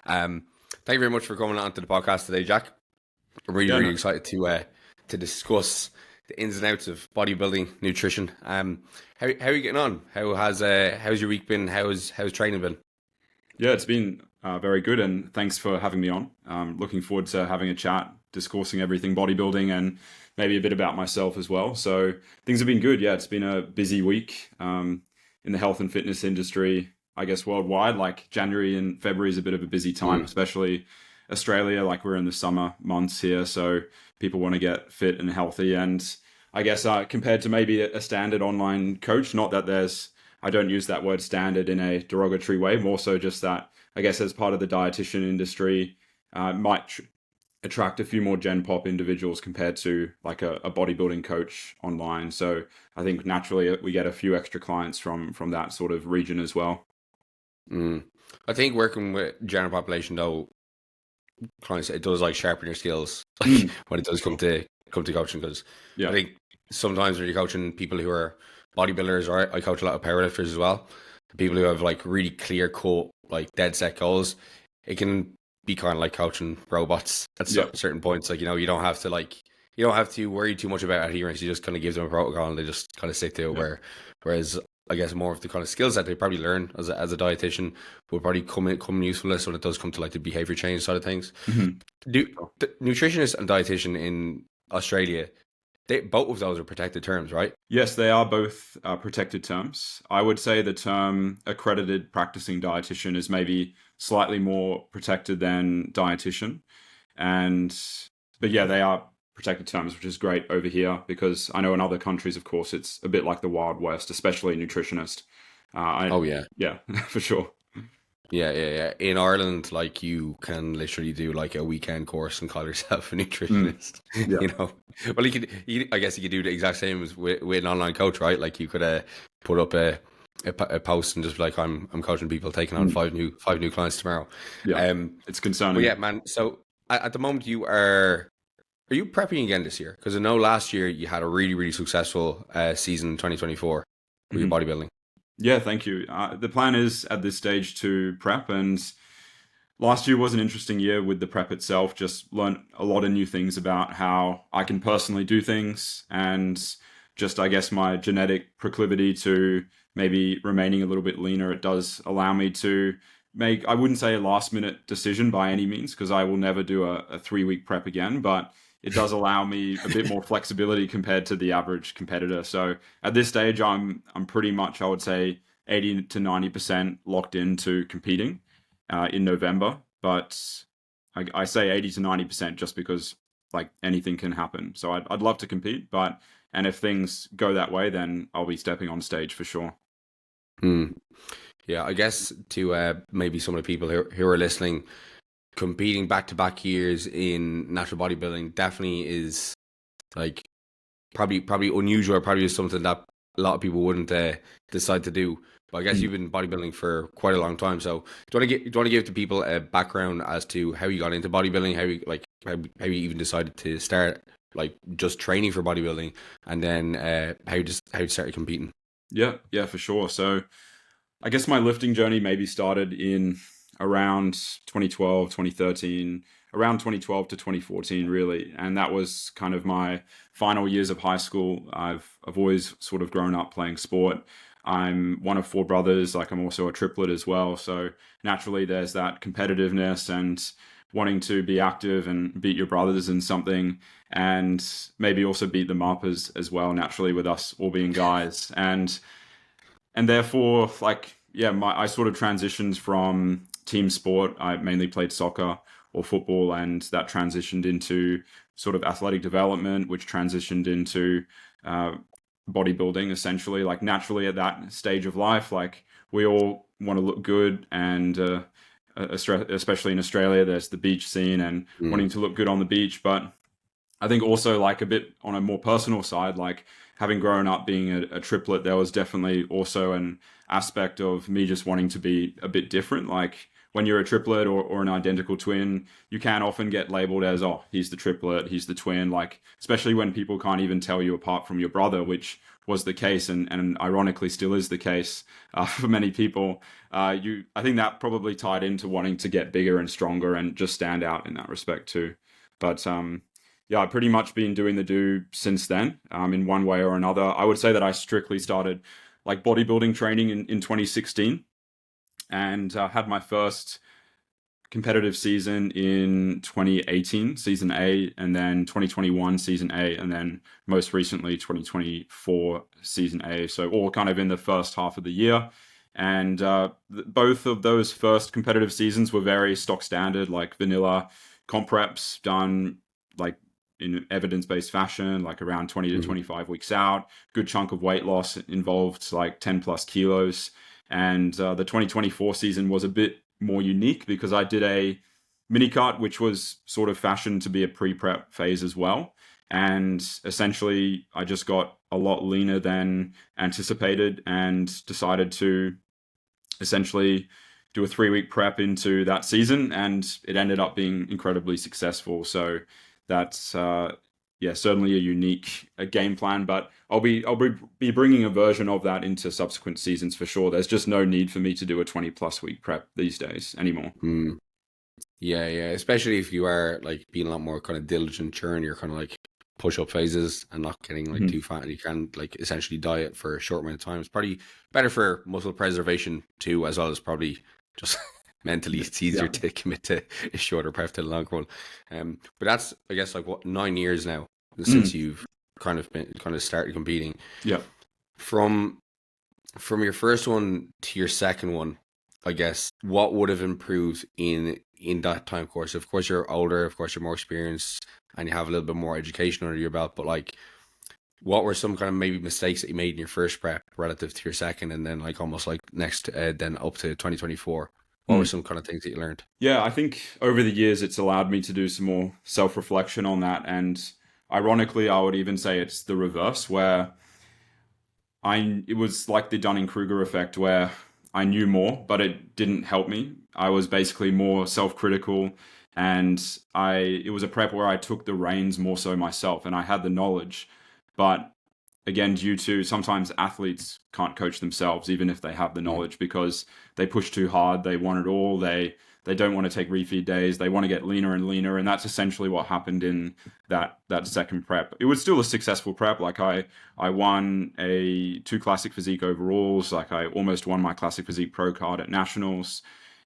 Thank you very much for coming on to the podcast today, Jack. I'm really, Yeah, really no, excited to discuss the ins and outs of bodybuilding, nutrition. How are you getting on? How's your week been? How's training been? yeah, it's been very good, and thanks for having me on. Looking forward to having a chat, discoursing everything bodybuilding, and maybe a bit about myself as well. So things have been good. Yeah, it's been a busy week in the health and fitness industry. I guess worldwide, like January and February is a bit of a busy time, Mm, especially Australia. Like we're in the summer months here, so people want to get fit and healthy. And I guess compared to maybe a standard online coach, not that I don't use that word standard in a derogatory way, more so just that I guess as part of the dietitian industry, might attract a few more Gen Pop individuals compared to like a bodybuilding coach online. So I think naturally we get a few extra clients from that sort of region as well. mm. I think working with general population though, clients, it does like sharpen your skills like Mm, when it does come to coaching, because I yeah, think sometimes when you're coaching people who are bodybuilders, or I coach a lot of powerlifters as well, people who have like really clear cut like dead set goals, it can be kind of like coaching robots at yeah, certain points. Like, you don't have to worry too much about adherence. You just kind of give them a protocol and they just kind of stick to it. yeah. Whereas I guess more of the kind of skills that they probably learn as a dietitian will probably come in usefulness when it does come to like the behavior change side of things. Mhm. Do the nutritionist and dietitian in Australia, they both of those are protected terms, right? Yes, they are both protected terms. I would say the term accredited practicing dietitian is maybe slightly more protected than dietitian. And, but yeah, they are protected terms, which is great over here because I know in other countries, of course, it's a bit like the Wild West, especially nutritionist. Oh yeah. Yeah, for sure. Yeah. In Ireland, like you can literally do like a weekend course and call yourself a Mm, nutritionist. yeah. You know, well, I guess you could do the exact same as with an online coach, right? Like you could put up a post and just be like, I'm coaching people, taking on Mm, five new clients tomorrow. yeah. Um, It's but concerning. yeah, man. So at the moment, are you prepping again this year? Because I know last year you had a really really successful season 2024 with your Mhm. bodybuilding. Yeah, thank you. The plan is at this stage to prep, and last year was an interesting year with the prep itself. Just learned a lot of new things about how I can personally do things, and just, I guess, my genetic proclivity to maybe remaining a little bit leaner. It does allow me to make, I wouldn't say a last minute decision by any means, because I will never do a 3 week prep again, but it does allow me a bit more flexibility compared to the average competitor. So at this stage, I'm pretty much, I would say, 80 to 90% locked into competing in November. But I say 80 to 90% just because like anything can happen. So I'd love to compete, and if things go that way, then I'll be stepping on stage for sure. Hmm. Yeah, I guess to maybe some of the people who are listening, competing back to back years in natural bodybuilding definitely is like probably unusual, or probably is something that a lot of people wouldn't decide to do. But I guess Mm. you've been bodybuilding for quite a long time. So do you want to give to people a background as to how you got into bodybuilding, how you even decided to start like just training for bodybuilding, and then how you started competing? Yeah, yeah, for sure. So I guess my lifting journey maybe started in around 2012, 2013, around 2012 to 2014, really. And that was kind of my final years of high school. I've always sort of grown up playing sport. I'm one of four brothers, like I'm also a triplet as well. So naturally there's that competitiveness and wanting to be active and beat your brothers in something, and maybe also beat them up as well, naturally, with us all being guys. And therefore, like, yeah, I sort of transitioned from team sport. I mainly played soccer or football, and that transitioned into sort of athletic development, which transitioned into uh, bodybuilding, essentially. Like, naturally, at that stage of life, like, we all want to look good, and especially in Australia, there's the beach scene and Mm, wanting to look good on the beach. But I think also, like, a bit on a more personal side, like having grown up being a triplet, there was definitely also an aspect of me just wanting to be a bit different. Like when you're a triplet or an identical twin, you can often get labeled as, oh, he's the triplet, he's the twin, like, especially when people can't even tell you apart from your brother, which was the case and ironically still is the case for many people. I think that probably tied into wanting to get bigger and stronger and just stand out in that respect too. But yeah, I've pretty much been doing the do since then, in one way or another. I would say that I strictly started like bodybuilding training in 2016 and had my first competitive season in 2018, season A, and then 2021, season A, and then most recently 2024, season A. So all kind of in the first half of the year. And both of those first competitive seasons were very stock standard, like vanilla comp reps done like in evidence-based fashion, like around 20 to 25 weeks out. Good chunk of weight loss involved, like 10 plus kilos. And the 2024 season was a bit more unique because I did a mini cut, which was sort of fashioned to be a pre-prep phase as well. And essentially, I just got a lot leaner than anticipated and decided to essentially do a 3-week prep into that season. And it ended up being incredibly successful. So that's yeah, certainly a unique game plan, but I'll be bringing a version of that into subsequent seasons for sure. There's just no need for me to do a 20+ week prep these days anymore. Yeah, especially if you are like being a lot more kind of diligent during your kind of like push-up phases and not getting like too fat, and you can like essentially diet for a short amount of time. It's probably better for muscle preservation too, as well as probably just mentally it's easier to commit to a shorter prep to the long run. But that's, I guess, like what, 9 years now since you've kind of started competing. Yeah. From your first one to your second one, I guess, what would have improved in that time course? Of course, you're older, of course, you're more experienced, and you have a little bit more education under your belt. But like, what were some kind of maybe mistakes that you made in your first prep relative to your second, and then like almost like next, then up to 2024? What were some kind of things that you learned? Yeah, I think over the years it's allowed me to do some more self-reflection on that. And ironically, I would even say it's the reverse, where it was like the Dunning-Kruger effect, where I knew more, but it didn't help me. I was basically more self-critical, and it was a prep where I took the reins more so myself, and I had the knowledge. But again, due to sometimes athletes can't coach themselves, even if they have the knowledge, because they push too hard. They want it all. They don't want to take refeed days. They want to get leaner and leaner. And that's essentially what happened in that second prep. It was still a successful prep. Like I won 2 classic physique overalls. Like I almost won my classic physique pro card at nationals.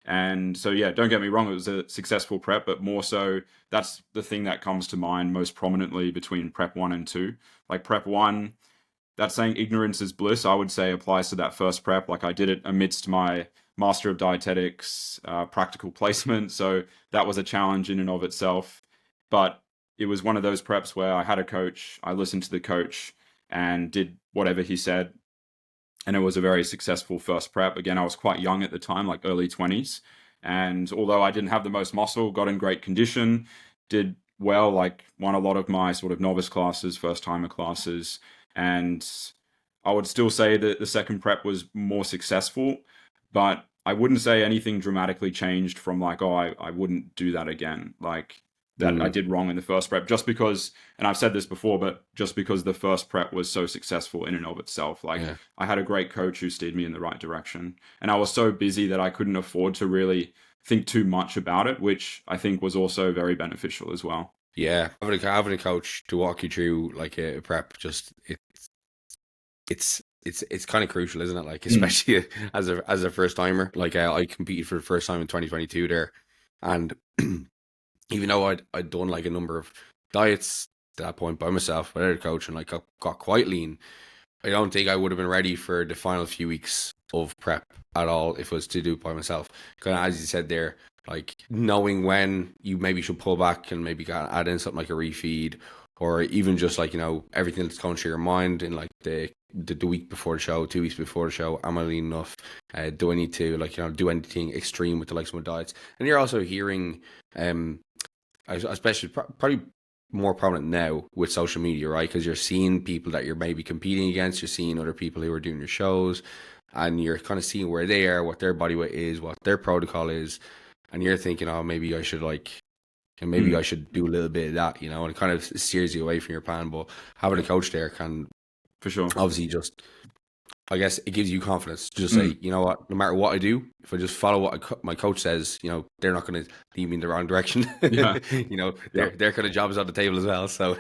And so, yeah, don't get me wrong, it was a successful prep, but more so that's the thing that comes to mind most prominently between prep 1 and 2. Like prep 1, that saying ignorance is bliss, I would say applies to that first prep. Like I did it amidst my Master of Dietetics practical placement. So that was a challenge in and of itself. But it was one of those preps where I had a coach, I listened to the coach and did whatever he said. And it was a very successful first prep. Again, I was quite young at the time, like early 20s. And although I didn't have the most muscle, got in great condition, did well, like won a lot of my sort of novice classes, first timer classes. And I would still say that the second prep was more successful, but I wouldn't say anything dramatically changed from like, oh, I wouldn't do that again. Like that I did wrong in the first prep just because, and I've said this before, but just because the first prep was so successful in and of itself. Like I had a great coach who steered me in the right direction, and I was so busy that I couldn't afford to really think too much about it, which I think was also very beneficial as well. Yeah, having a coach to walk you through like a prep, just it's kind of crucial, isn't it? Like especially as a first timer. Like I competed for the first time in 2022 there, and even though I'd done like a number of diets at that point by myself without a coach, and like got quite lean, I don't think I would have been ready for the final few weeks of prep at all if it was to do it by myself. Kind of as you said there, like knowing when you maybe should pull back and maybe add in something like a refeed, or even just like, you know, everything that's going through your mind in like the week before the show, 2 weeks before the show. Am I lean enough? Do I need to, like, you know, do anything extreme with the likes of my diets? And you're also hearing, especially probably more prominent now with social media, right? Because you're seeing people that you're maybe competing against. You're seeing other people who are doing your shows, and you're kind of seeing where they are, what their body weight is, what their protocol is, and you're thinking, oh, maybe I should and maybe I should do a little bit of that, and it kind of steers you away from your plan. But having a coach there can, for sure, obviously, just, I guess it gives you confidence to just say, you know what, no matter what I do, if I just follow what my coach says, they're not going to lead me in the wrong direction. Yeah. Their kind of job is on the table as well. So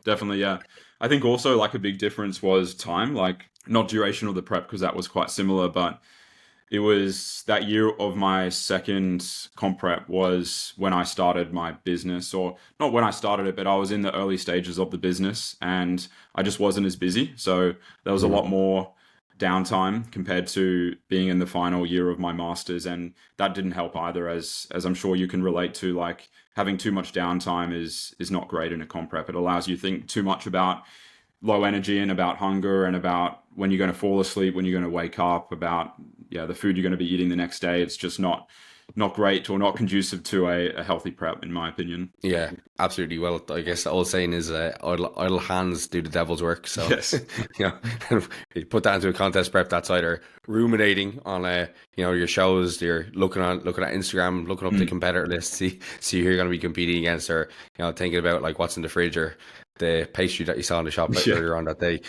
definitely, yeah. I think also like a big difference was time, like not duration of the prep, because that was quite similar, but it was that year of my second comp prep was when I started my business, or not when I started it, but I was in the early stages of the business and I just wasn't as busy. So there was a lot more downtime compared to being in the final year of my master's. And that didn't help either, as I'm sure you can relate to, like having too much downtime is not great in a comp prep. It allows you to think too much about low energy and about hunger and about when you're going to fall asleep, when you're going to wake up, about the food you're going to be eating the next day. It's just not great or not conducive to a healthy prep, in my opinion. Yeah, absolutely. Well, I guess the old saying is idle hands do the devil's work. So yes. You put that into a contest prep, that's either ruminating on your shows, you're looking at Instagram, looking up the competitor list, see who you're going to be competing against, or thinking about like what's in the fridge or the pastry that you saw in the shop earlier on that day.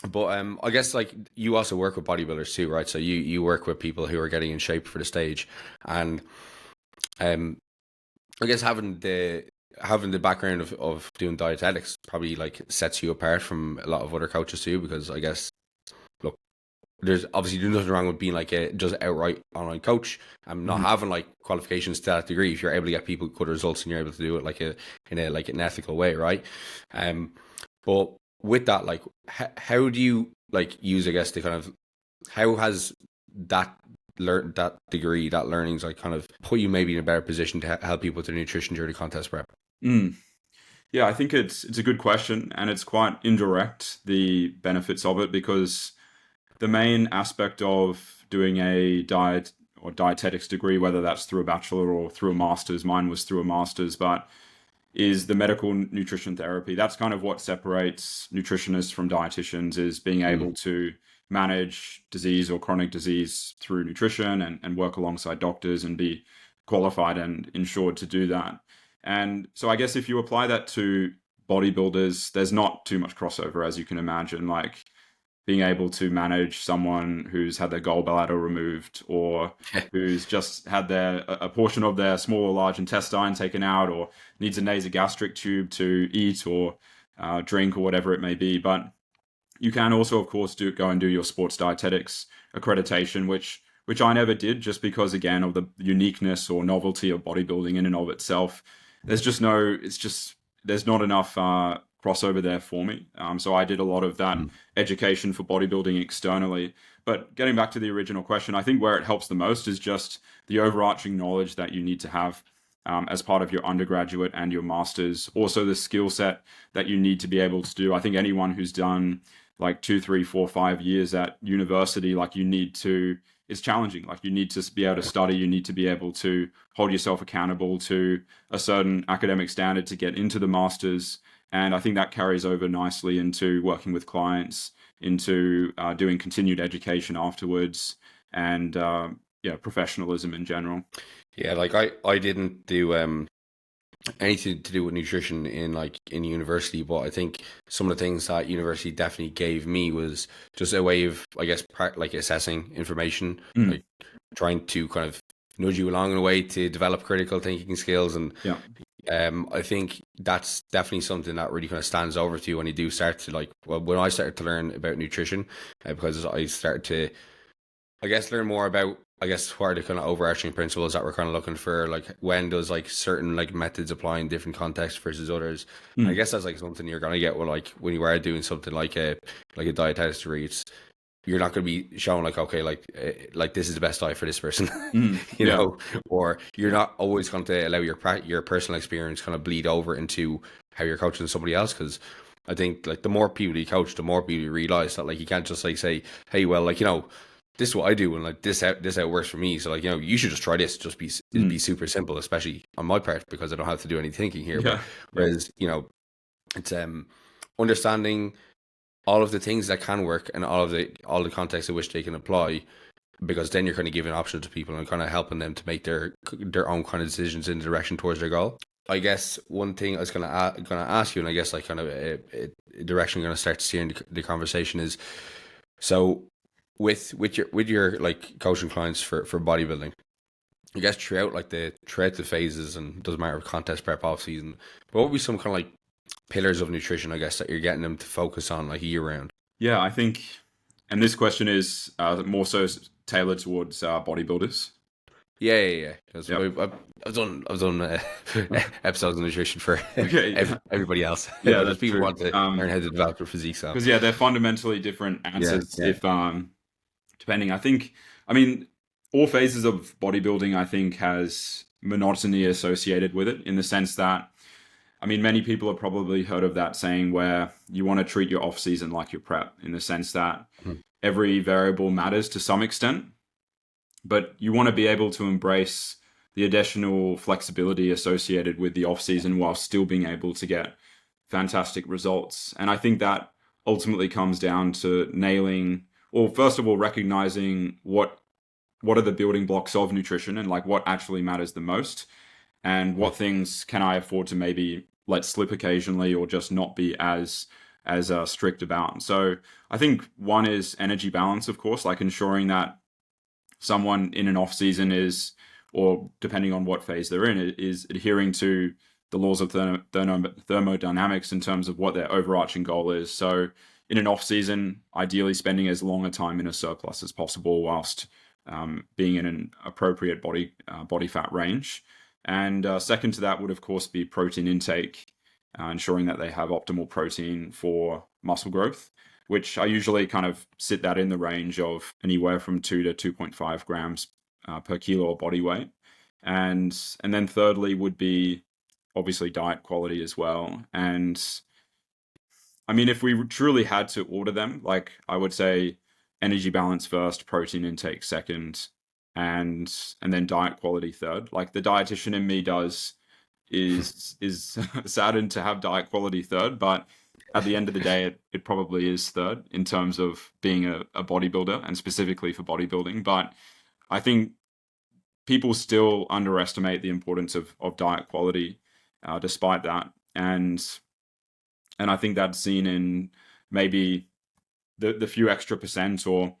But I guess like you also work with bodybuilders too, right? So you work with people who are getting in shape for the stage, and I guess having the background of doing dietetics probably like sets you apart from a lot of other coaches too, because I guess, look, there's nothing wrong with being like a just outright online coach and not having like qualifications to that degree if you're able to get people good results and you're able to do it like in an ethical way, right? But with that, like how do you like use, I guess, the kind of, how has that degree, that learnings, like kind of put you maybe in a better position to help people with their nutrition during the contest prep? Yeah, I think it's a good question, and it's quite indirect, the benefits of it, because the main aspect of doing a diet or dietetics degree, whether that's through a bachelor or through a master's, mine was through a master's, but is the medical nutrition therapy. That's kind of what separates nutritionists from dietitians, is being able to manage disease or chronic disease through nutrition and work alongside doctors and be qualified and insured to do that. And so I guess if you apply that to bodybuilders, there's not too much crossover, as you can imagine. Like being able to manage someone who's had their gallbladder removed, or who's just had a portion of their small or large intestine taken out, or needs a nasogastric tube to eat or drink or whatever it may be. But you can also, of course, go and do your sports dietetics accreditation, which I never did, just because, again, of the uniqueness or novelty of bodybuilding in and of itself. There's not enough crossover there for me. So I did a lot of that education for bodybuilding externally. But getting back to the original question, I think where it helps the most is just the overarching knowledge that you need to have as part of your undergraduate and your master's. Also the skill set that you need to be able to do. I think anyone who's done like 2, 3, 4, 5 years at university, like it's challenging. Like you need to be able to study, you need to be able to hold yourself accountable to a certain academic standard to get into the master's. And I think that carries over nicely into working with clients, into doing continued education afterwards, and professionalism in general. Yeah, like I didn't do anything to do with nutrition in university, but I think some of the things that university definitely gave me was just a way of, I guess, like assessing information, like trying to kind of nudge you along in a way to develop critical thinking skills. And I think that's definitely something that really kind of stands over to you when you do start to when I started to learn about nutrition, because I started to, I guess, learn more about, I guess, what are the kind of overarching principles that we're kind of looking for, like when does like certain like methods apply in different contexts versus others. I guess that's like something you're gonna get with like when you are doing something like a dietetics degree. You're not going to be shown like, okay, like this is the best diet for this person, you know, or you're not always going to allow your personal experience kind of bleed over into how you're coaching somebody else. Because I think like the more people you coach, the more people you realize that like you can't just like say, hey, well, like, this is what I do and like this how it works for me. So like, you should just try this. Just it'd be super simple, especially on my part, because I don't have to do any thinking here. But whereas, it's understanding all of the things that can work and all the contexts in which they can apply, because then you're kind of giving options to people and kind of helping them to make their own kind of decisions in the direction towards their goal. I guess one thing I was gonna ask you, and I guess like kind of a direction we're gonna start to see in the conversation is, so with your like coaching clients for bodybuilding, I guess throughout the phases, and doesn't matter contest prep, off season, but what would be some kind of like pillars of nutrition, I guess, that you're getting them to focus on like year round? Yeah, I think, and this question is more so tailored towards bodybuilders. Yeah. Because Yep. I've done episodes of nutrition for Okay. everybody else. Yeah, Because that's people true. want to learn how to develop their physique. So Because yeah, they're fundamentally different answers. yeah. If depending, I mean, all phases of bodybuilding, I think, has monotony associated with it, in the sense that, I mean, many people have probably heard of that saying where you want to treat your off season like your prep, in the sense that every variable matters to some extent, but you want to be able to embrace the additional flexibility associated with the off season while still being able to get fantastic results. And I think that ultimately comes down to nailing, or first of all, recognizing what are the building blocks of nutrition, and like what actually matters the most, and what things can I afford to maybe let slip occasionally, or just not be as strict about. So I think one is energy balance, of course, like ensuring that someone in an off season is, or depending on what phase they're in, is adhering to the laws of thermodynamics in terms of what their overarching goal is. So in an off season, ideally spending as long a time in a surplus as possible, whilst being in an appropriate body fat range. And second to that would, of course, be protein intake, ensuring that they have optimal protein for muscle growth, which I usually kind of sit that in the range of anywhere from 2 to 2.5 grams per kilo of body weight. And then thirdly would be obviously diet quality as well. And I mean, if we truly had to order them, like I would say energy balance first, protein intake second, and then diet quality third. Like the dietitian in me is saddened to have diet quality third, but at the end of the day, it probably is third in terms of being a bodybuilder, and specifically for bodybuilding. But I think people still underestimate the importance of diet quality, despite that. And I think that's seen in maybe the few extra percent, or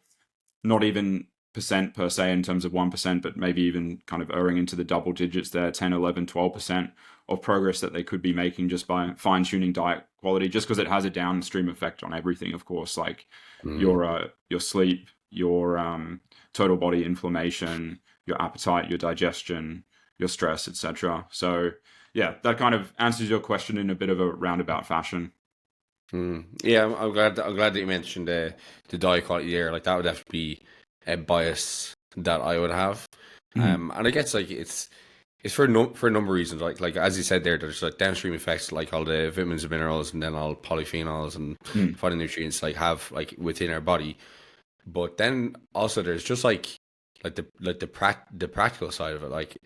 not even percent per se in terms of 1%, but maybe even kind of erring into the double digits there, 10, 11, 12% of progress that they could be making just by fine tuning diet quality, just because it has a downstream effect on everything, of course, like your sleep, your total body inflammation, your appetite, your digestion, your stress, etc. So yeah, that kind of answers your question in a bit of a roundabout fashion. Yeah, I'm glad that you mentioned the diet quality there. Like that would have to be a bias that I would have. And I guess like it's for a number of reasons. Like as you said there, there's like downstream effects, like all the vitamins and minerals, and then all polyphenols and phytonutrients like have like within our body. But then also there's just like the practical side of it. Like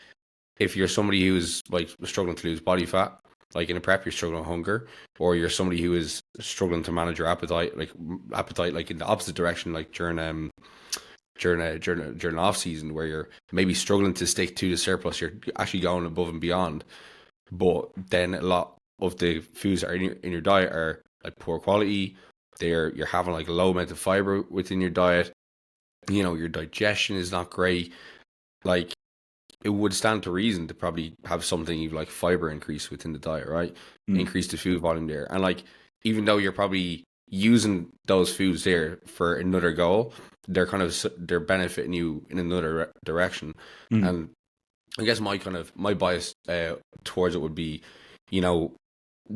if you're somebody who's like struggling to lose body fat, like in a prep, you're struggling with hunger, or you're somebody who is struggling to manage your appetite like in the opposite direction, like during off season, where you're maybe struggling to stick to the surplus, you're actually going above and beyond. But then a lot of the foods that are in your diet are like poor quality. You're having like a low amount of fiber within your diet. You know, your digestion is not great. Like it would stand to reason to probably have something like fiber increase within the diet, right? Increase the food volume there. And like, even though you're probably using those foods there for another goal, they're benefiting you in another direction. And I guess my bias towards it would be, you know,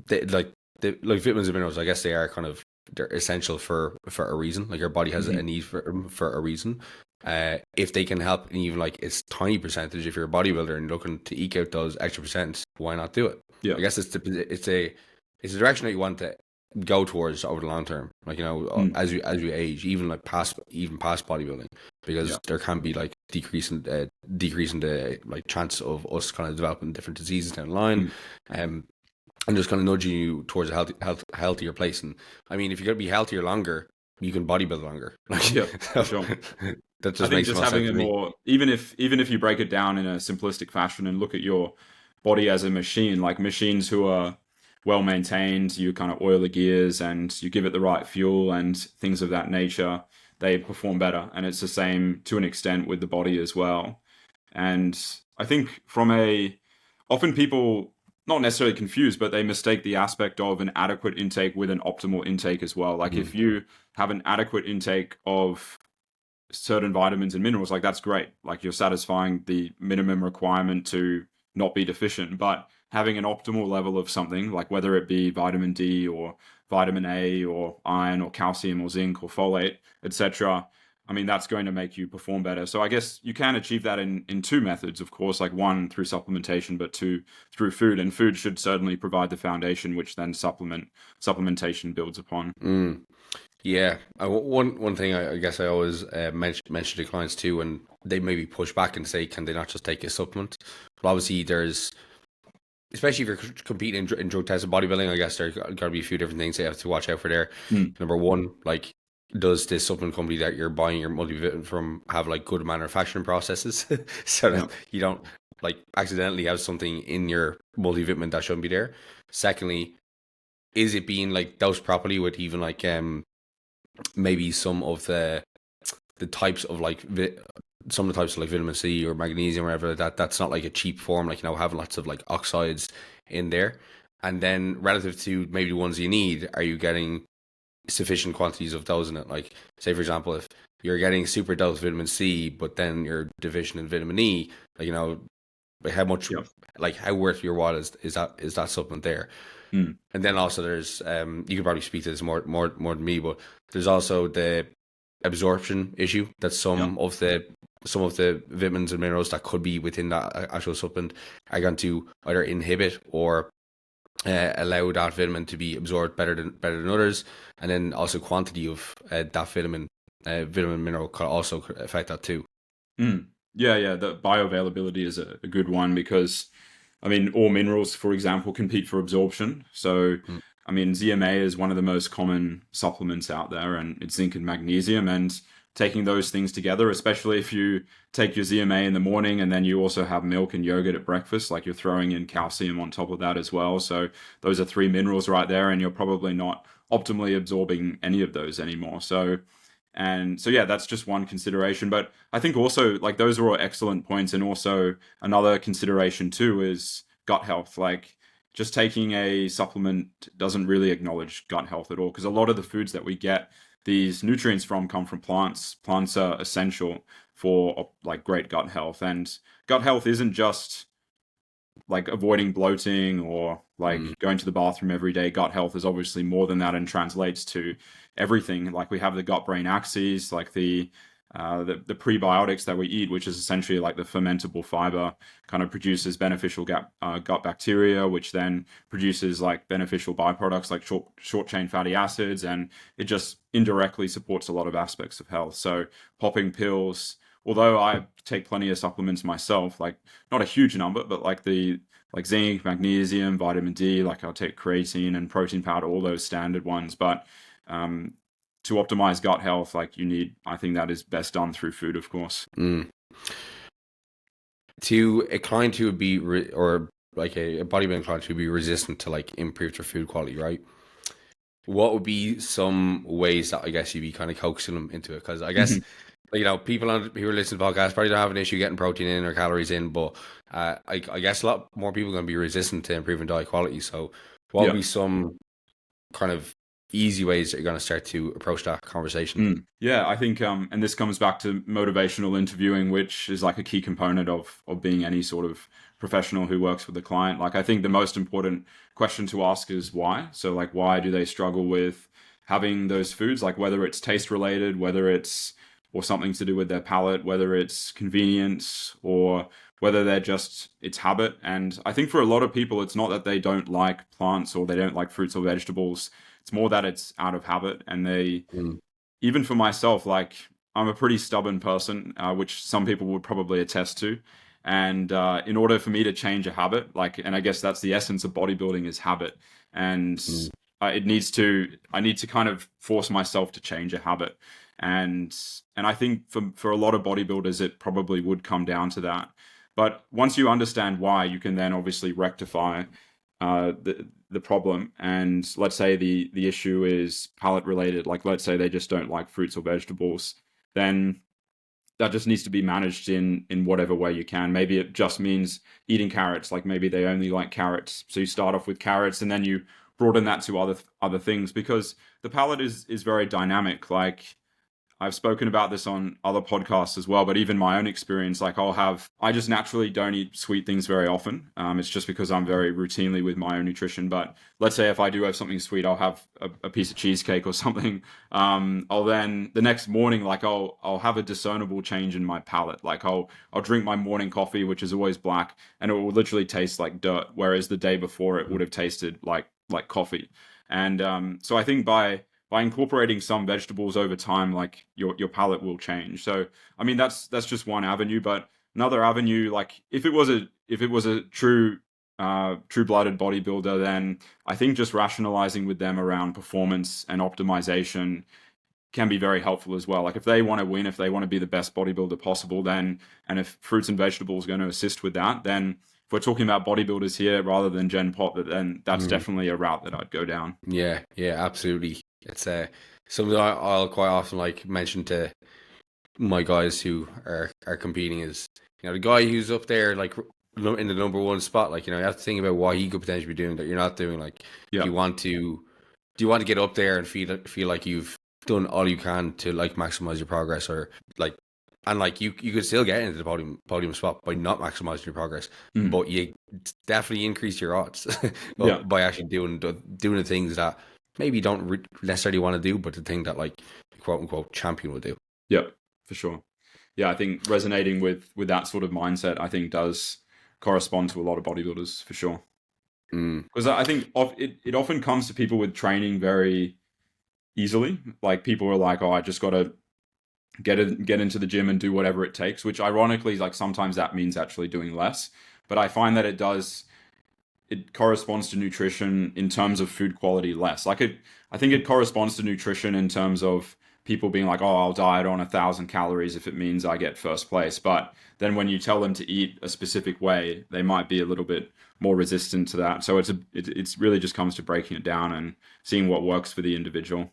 like vitamins and minerals, I guess they're essential for a reason. Like your body has a need for a reason. If they can help, and even like it's tiny percentage, if you're a bodybuilder and looking to eke out those extra percents, why not do it? Yeah, I guess it's a direction that you want to go towards over the long term. Like, you know, as you age, even past bodybuilding, because there can be like decreasing the like chance of us kind of developing different diseases down the line. and just kind of nudging you towards a healthier place. And I mean, if you're going to be healthier longer, you can bodybuild longer. Yeah, So, for sure. that I just think makes the just most sense having to a me. more, even if you break it down in a simplistic fashion and look at your body as a machine, like machines who are well maintained, you kind of oil the gears and you give it the right fuel and things of that nature, they perform better. And it's the same to an extent with the body as well. And I think often people not necessarily confused, but they mistake the aspect of an adequate intake with an optimal intake as well. Like Mm. if you have an adequate intake of certain vitamins and minerals, like that's great. Like you're satisfying the minimum requirement to not be deficient. But having an optimal level of something, like whether it be vitamin D or vitamin A or iron or calcium or zinc or folate, etc. I mean, that's going to make you perform better. So I guess you can achieve that in two methods, of course, like one through supplementation, but two through food. And food should certainly provide the foundation, which then supplementation builds upon. Mm. Yeah, one thing I guess I always mention to clients too, and they maybe push back and say, can they not just take a supplement? But obviously, there's, especially if you're competing in drug tested bodybuilding, I guess there's got to be a few different things they have to watch out for there. Mm. Number one, like, does this supplement company that you're buying your multivitamin from have like good manufacturing processes, so Yeah. that you don't like accidentally have something in your multivitamin that shouldn't be there? Secondly, is it being like dosed properly with even like maybe some of the types of like some of the types of like vitamin C or magnesium or whatever that's not like a cheap form, like, you know, having lots of like oxides in there. And then relative to maybe the ones you need, are you getting sufficient quantities of those in it? Like, say for example, if you're getting super dose vitamin C but then you're deficient in vitamin E, like, you know, like how much, Yeah. like how worth your while is that supplement there? Mm. And then also there's you could probably speak to this more than me, but there's also the absorption issue that Yeah. some of the vitamins and minerals that could be within that actual supplement are going to either inhibit or allow that vitamin to be absorbed better than others. And then also quantity of that vitamin mineral could also affect that too. Mm. Yeah, yeah. The bioavailability is a good one because, I mean, all minerals, for example, compete for absorption. So, Mm. I mean, ZMA is one of the most common supplements out there, and it's zinc and magnesium. And taking those things together, especially if you take your ZMA in the morning and then you also have milk and yogurt at breakfast, like you're throwing in calcium on top of that as well. So, those are three minerals right there, and you're probably not optimally absorbing any of those anymore. So yeah, that's just one consideration. But I think also like those are all excellent points. And also another consideration too is gut health. Like just taking a supplement doesn't really acknowledge gut health at all, because a lot of the foods that we get these nutrients from come from plants. Plants are essential for like great gut health. And gut health isn't just like avoiding bloating or Mm. like going to the bathroom every day. Gut health is obviously more than that and translates to everything. Like we have the gut brain axis, like the prebiotics that we eat, which is essentially like the fermentable fiber, kind of produces beneficial gut bacteria, which then produces like beneficial byproducts like short chain fatty acids, and it just indirectly supports a lot of aspects of health. So popping pills, although I take plenty of supplements myself, like not a huge number, but like zinc, magnesium, vitamin D, like I'll take creatine and protein powder, all those standard ones. But um, to optimize gut health, like I think that is best done through food, of course. Mm. To a client who would be or like a bodybuilding client who would be resistant to like improved their food quality, right? What would be some ways that I guess you'd be kind of coaxing them into it? Because I guess, like, you know, people who are listening to podcasts probably don't have an issue getting protein in or calories in, but I guess a lot more people are going to be resistant to improving diet quality. So what would Yeah. be some kind of easy ways that you're going to start to approach that conversation? Yeah, I think, and this comes back to motivational interviewing, which is like a key component of being any sort of professional who works with a client. Like, I think the most important question to ask is why. So, like, why do they struggle with having those foods? Like, whether it's taste related, whether it's or something to do with their palate, whether it's convenience or whether it's habit. And I think for a lot of people, it's not that they don't like plants or they don't like fruits or vegetables. It's more that it's out of habit, and Mm. even for myself, like I'm a pretty stubborn person, which some people would probably attest to. And in order for me to change a habit, and I guess that's the essence of bodybuilding is habit. And I need to kind of force myself to change a habit. And I think for a lot of bodybuilders, it probably would come down to that. But once you understand why, you can then obviously rectify the problem. And let's say the issue is palate related, like let's say they just don't like fruits or vegetables, then that just needs to be managed in whatever way you can. Maybe it just means eating carrots, like maybe they only like carrots, so you start off with carrots and then you broaden that to other things, because the palate is very dynamic. Like I've spoken about this on other podcasts as well, but even my own experience, like I just naturally don't eat sweet things very often. It's just because I'm very routinely with my own nutrition. But let's say if I do have something sweet, I'll have a piece of cheesecake or something. I'll then the next morning, like I'll have a discernible change in my palate. Like I'll drink my morning coffee, which is always black, and it will literally taste like dirt, whereas the day before it would have tasted like coffee. And so I think by incorporating some vegetables over time, like your palate will change. So I mean that's just one avenue, but another avenue, like if it was a true true-blooded bodybuilder, then I think just rationalizing with them around performance and optimization can be very helpful as well. Like if they want to win, if they want to be the best bodybuilder possible, then, and if fruits and vegetables are going to assist with that, then if we're talking about bodybuilders here rather than Gen Pop, then that's definitely a route that I'd go down. Yeah, absolutely. It's something I'll quite often like mention to my guys who are competing is, the guy who's up there like in the number one spot, like, you have to think about what he could potentially be doing that you're not doing. Like, do you want to get up there and feel like you've done all you can to like maximize your progress, or like, and like you could still get into the podium spot by not maximizing your progress, but you definitely increase your odds by actually doing the things that maybe you don't necessarily want to do, but the thing that like quote unquote champion will do. Yep, for sure. Yeah, I think resonating with that sort of mindset, I think does correspond to a lot of bodybuilders for sure. Because I think it often comes to people with training very easily. Like people are like, oh, I just got to get into the gym and do whatever it takes, which ironically, like sometimes that means actually doing less. But I find that it corresponds to nutrition in terms of food quality less. I think it corresponds to nutrition in terms of people being like, oh, I'll diet on 1,000 calories if it means I get first place. But then when you tell them to eat a specific way, they might be a little bit more resistant to that. So it's really just comes to breaking it down and seeing what works for the individual.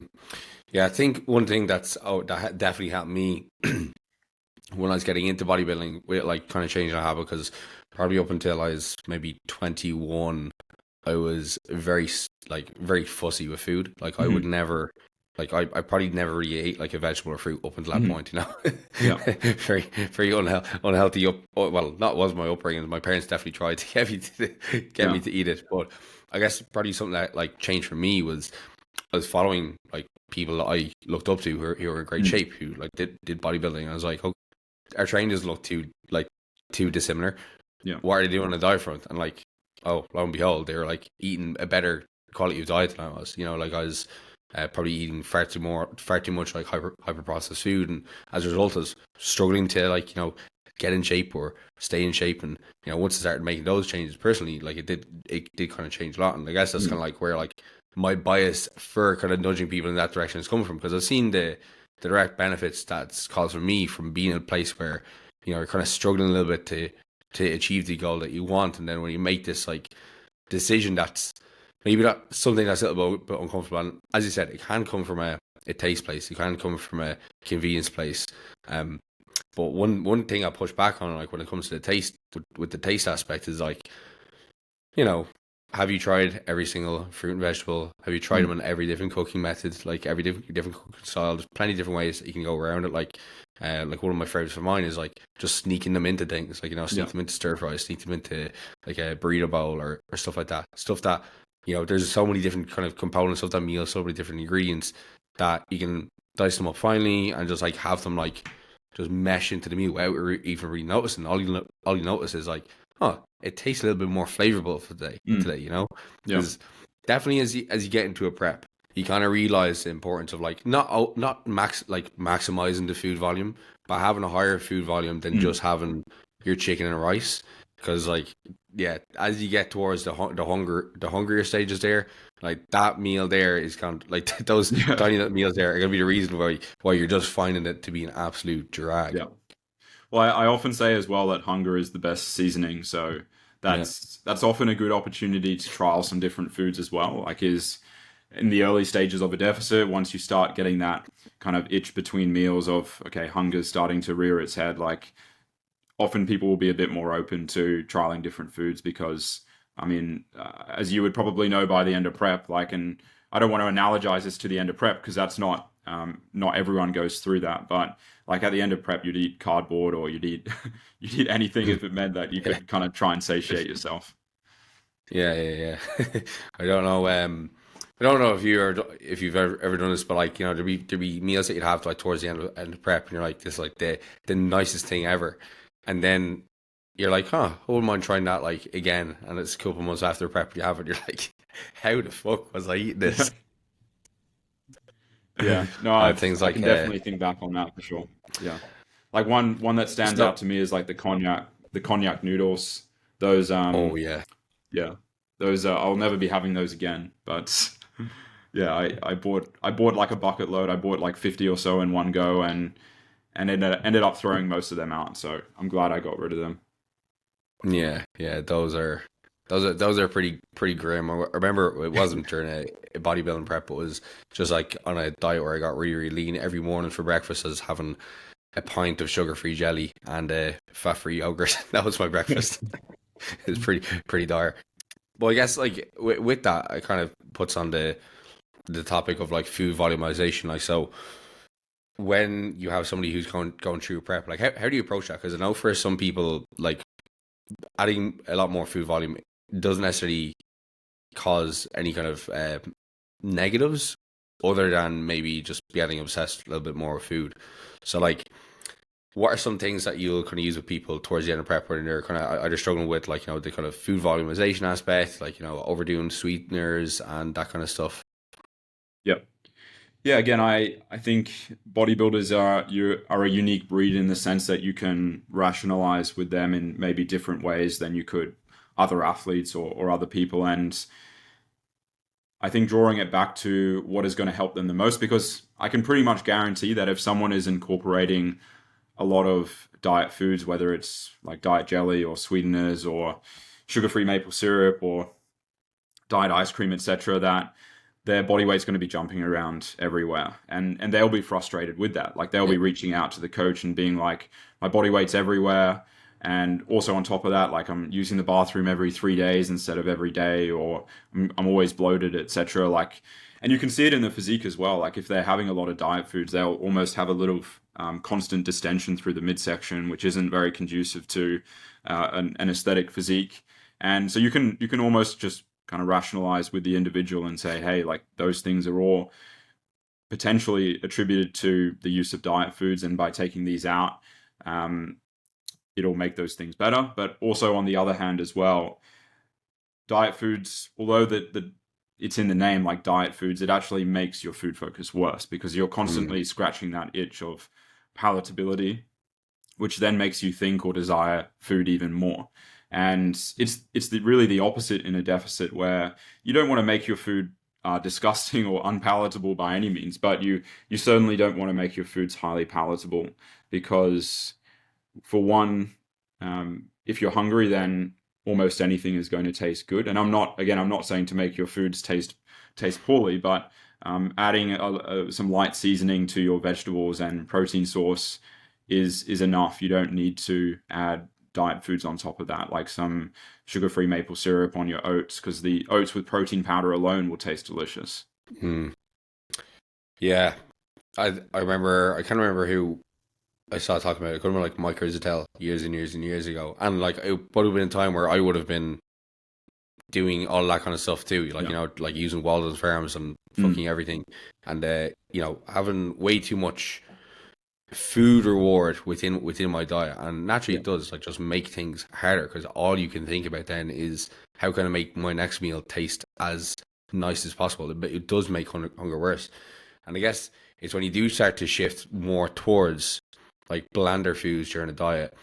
Yeah, I think one thing that definitely helped me when I was getting into bodybuilding, with like kind of changing a habit, because probably up until I was maybe 21, I was very fussy with food. Like I would never, like I probably never really ate like a vegetable or fruit up until that point, Yeah. very unhealthy well, that was my upbringing. My parents definitely tried to get me to eat it, but I guess probably something that like changed for me was I was following like people that I looked up to who were in great shape, who like did bodybuilding. I was like, oh, our training doesn't look too dissimilar. Yeah. What are they doing on the diet front? And like, oh, lo and behold, they were like eating a better quality of diet than I was. Like I was probably eating far too much like hyper processed food, and as a result, I was struggling to like get in shape or stay in shape. And once I started making those changes personally, like it did kind of change a lot. And I guess that's kind of like where like my bias for kind of nudging people in that direction is coming from, because I've seen the direct benefits that's caused for me from being in a place where you're kind of struggling a little bit to achieve the goal that you want, and then when you make this like decision that's maybe not something that's a little bit uncomfortable, and as you said, it can come from a taste place, it can come from a convenience place, but one thing I push back on, like when it comes to the taste, with the taste aspect, is like, have you tried every single fruit and vegetable? Have you tried them in every different cooking method, like every different cooking style? There's plenty of different ways that you can go around it. Like one of my favorites of mine is like just sneaking them into things, like sneak them into stir fries, sneak them into like a burrito bowl or stuff like that. Stuff that there's so many different kind of components of that meal, so many different ingredients that you can dice them up finely and just like have them like just mesh into the meal without even really noticing. All you notice is like, oh, it tastes a little bit more flavorful today. Because definitely as you get into a prep, you kind of realize the importance of like not maximizing the food volume, but having a higher food volume than just having your chicken and rice, because like yeah, as you get towards the hungrier stages there, like that meal there is kind of like those Yeah. tiny little meals there are gonna be the reason why you're just finding it to be an absolute drag. Yeah. Well, I often say as well that hunger is the best seasoning, so Yeah. that's often a good opportunity to trial some different foods as well. Like is in the early stages of a deficit, once you start getting that kind of itch between meals of okay, hunger's starting to rear its head, like often people will be a bit more open to trialing different foods because I mean, as you would probably know by the end of prep, like, and I don't want to analogize this to the end of prep because that's not everyone goes through that, but like at the end of prep, you'd eat cardboard or you'd eat you'd eat anything if it meant that you Yeah. could kind of try and satiate yourself. Yeah, yeah, yeah. I don't know. I don't know if you've ever done this, but like there'd be meals that you'd have like towards the end of prep, and you're like this is like the nicest thing ever, and then you're like, huh, I wouldn't mind trying that like again, and it's a couple months after prep, you have it, you're like, how the fuck was I eating Yeah, this? yeah. No, Things I like can definitely think back on that for sure. Yeah, like one that stands out so. to me is like the cognac noodles. Those Oh yeah, yeah, those I'll never be having those again. But yeah, I bought like a bucket load. I bought like 50 or so in one go, and ended up throwing most of them out. So I'm glad I got rid of them. yeah, yeah. Those are pretty grim. I remember it wasn't during a bodybuilding prep. It was just like on a diet where I got really, really lean every morning for breakfast. I was having a pint of sugar-free jelly and a fat-free yogurt. That was my breakfast. It was pretty dire. But I guess like with that, it kind of puts on the topic of like food volumization. Like so, when you have somebody who's going through prep, like how do you approach that? Because I know for some people, like adding a lot more food volume doesn't necessarily cause any kind of negatives other than maybe just getting obsessed a little bit more with food. So like what are some things that you'll kind of use with people towards the end of prep when they're kind of either struggling with like the kind of food volumization aspect, like overdoing sweeteners and that kind of stuff? Yep. Yeah, again, I think bodybuilders are a unique breed in the sense that you can rationalize with them in maybe different ways than you could other athletes or other people. And I think drawing it back to what is going to help them the most, because I can pretty much guarantee that if someone is incorporating a lot of diet foods, whether it's like diet jelly or sweeteners or sugar-free maple syrup or diet ice cream, etc., that their body weight's going to be jumping around everywhere, and they'll be frustrated with that. Like they'll Yeah. be reaching out to the coach and being like, my body weight's everywhere, and also on top of that, like I'm using the bathroom every 3 days instead of every day, or I'm always bloated, etc. Like, and you can see it in the physique as well. Like if they're having a lot of diet foods, they'll almost have a little constant distension through the midsection, which isn't very conducive to an aesthetic physique. And so you can almost just kind of rationalize with the individual and say, hey, like those things are all potentially attributed to the use of diet foods, and by taking these out, um, it'll make those things better. But also on the other hand as well, diet foods, although the it's in the name like diet foods, it actually makes your food focus worse because you're Mm, constantly scratching that itch of palatability, which then makes you think or desire food even more. And really the opposite in a deficit, where you don't want to make your food disgusting or unpalatable by any means, but you certainly don't want to make your foods highly palatable, because for one, if you're hungry, then almost anything is going to taste good. And I'm not saying to make your foods taste poorly, but adding some light seasoning to your vegetables and protein source is enough. You don't need to add diet foods on top of that, like some sugar-free maple syrup on your oats, because the oats with protein powder alone will taste delicious. mm. Yeah, I can't remember who I saw talking about it. I couldn't remember like Mike Rizzatel years and years and years ago, and like it would have been a time where I would have been doing all that kind of stuff too, like Yeah. like using Walden's Farms and Mm. fucking everything, and having way too much food reward within my diet, and naturally Yeah. it does like just make things harder because all you can think about then is how can I make my next meal taste as nice as possible. It does make hunger worse, and I guess it's when you do start to shift more towards like blander foods during a diet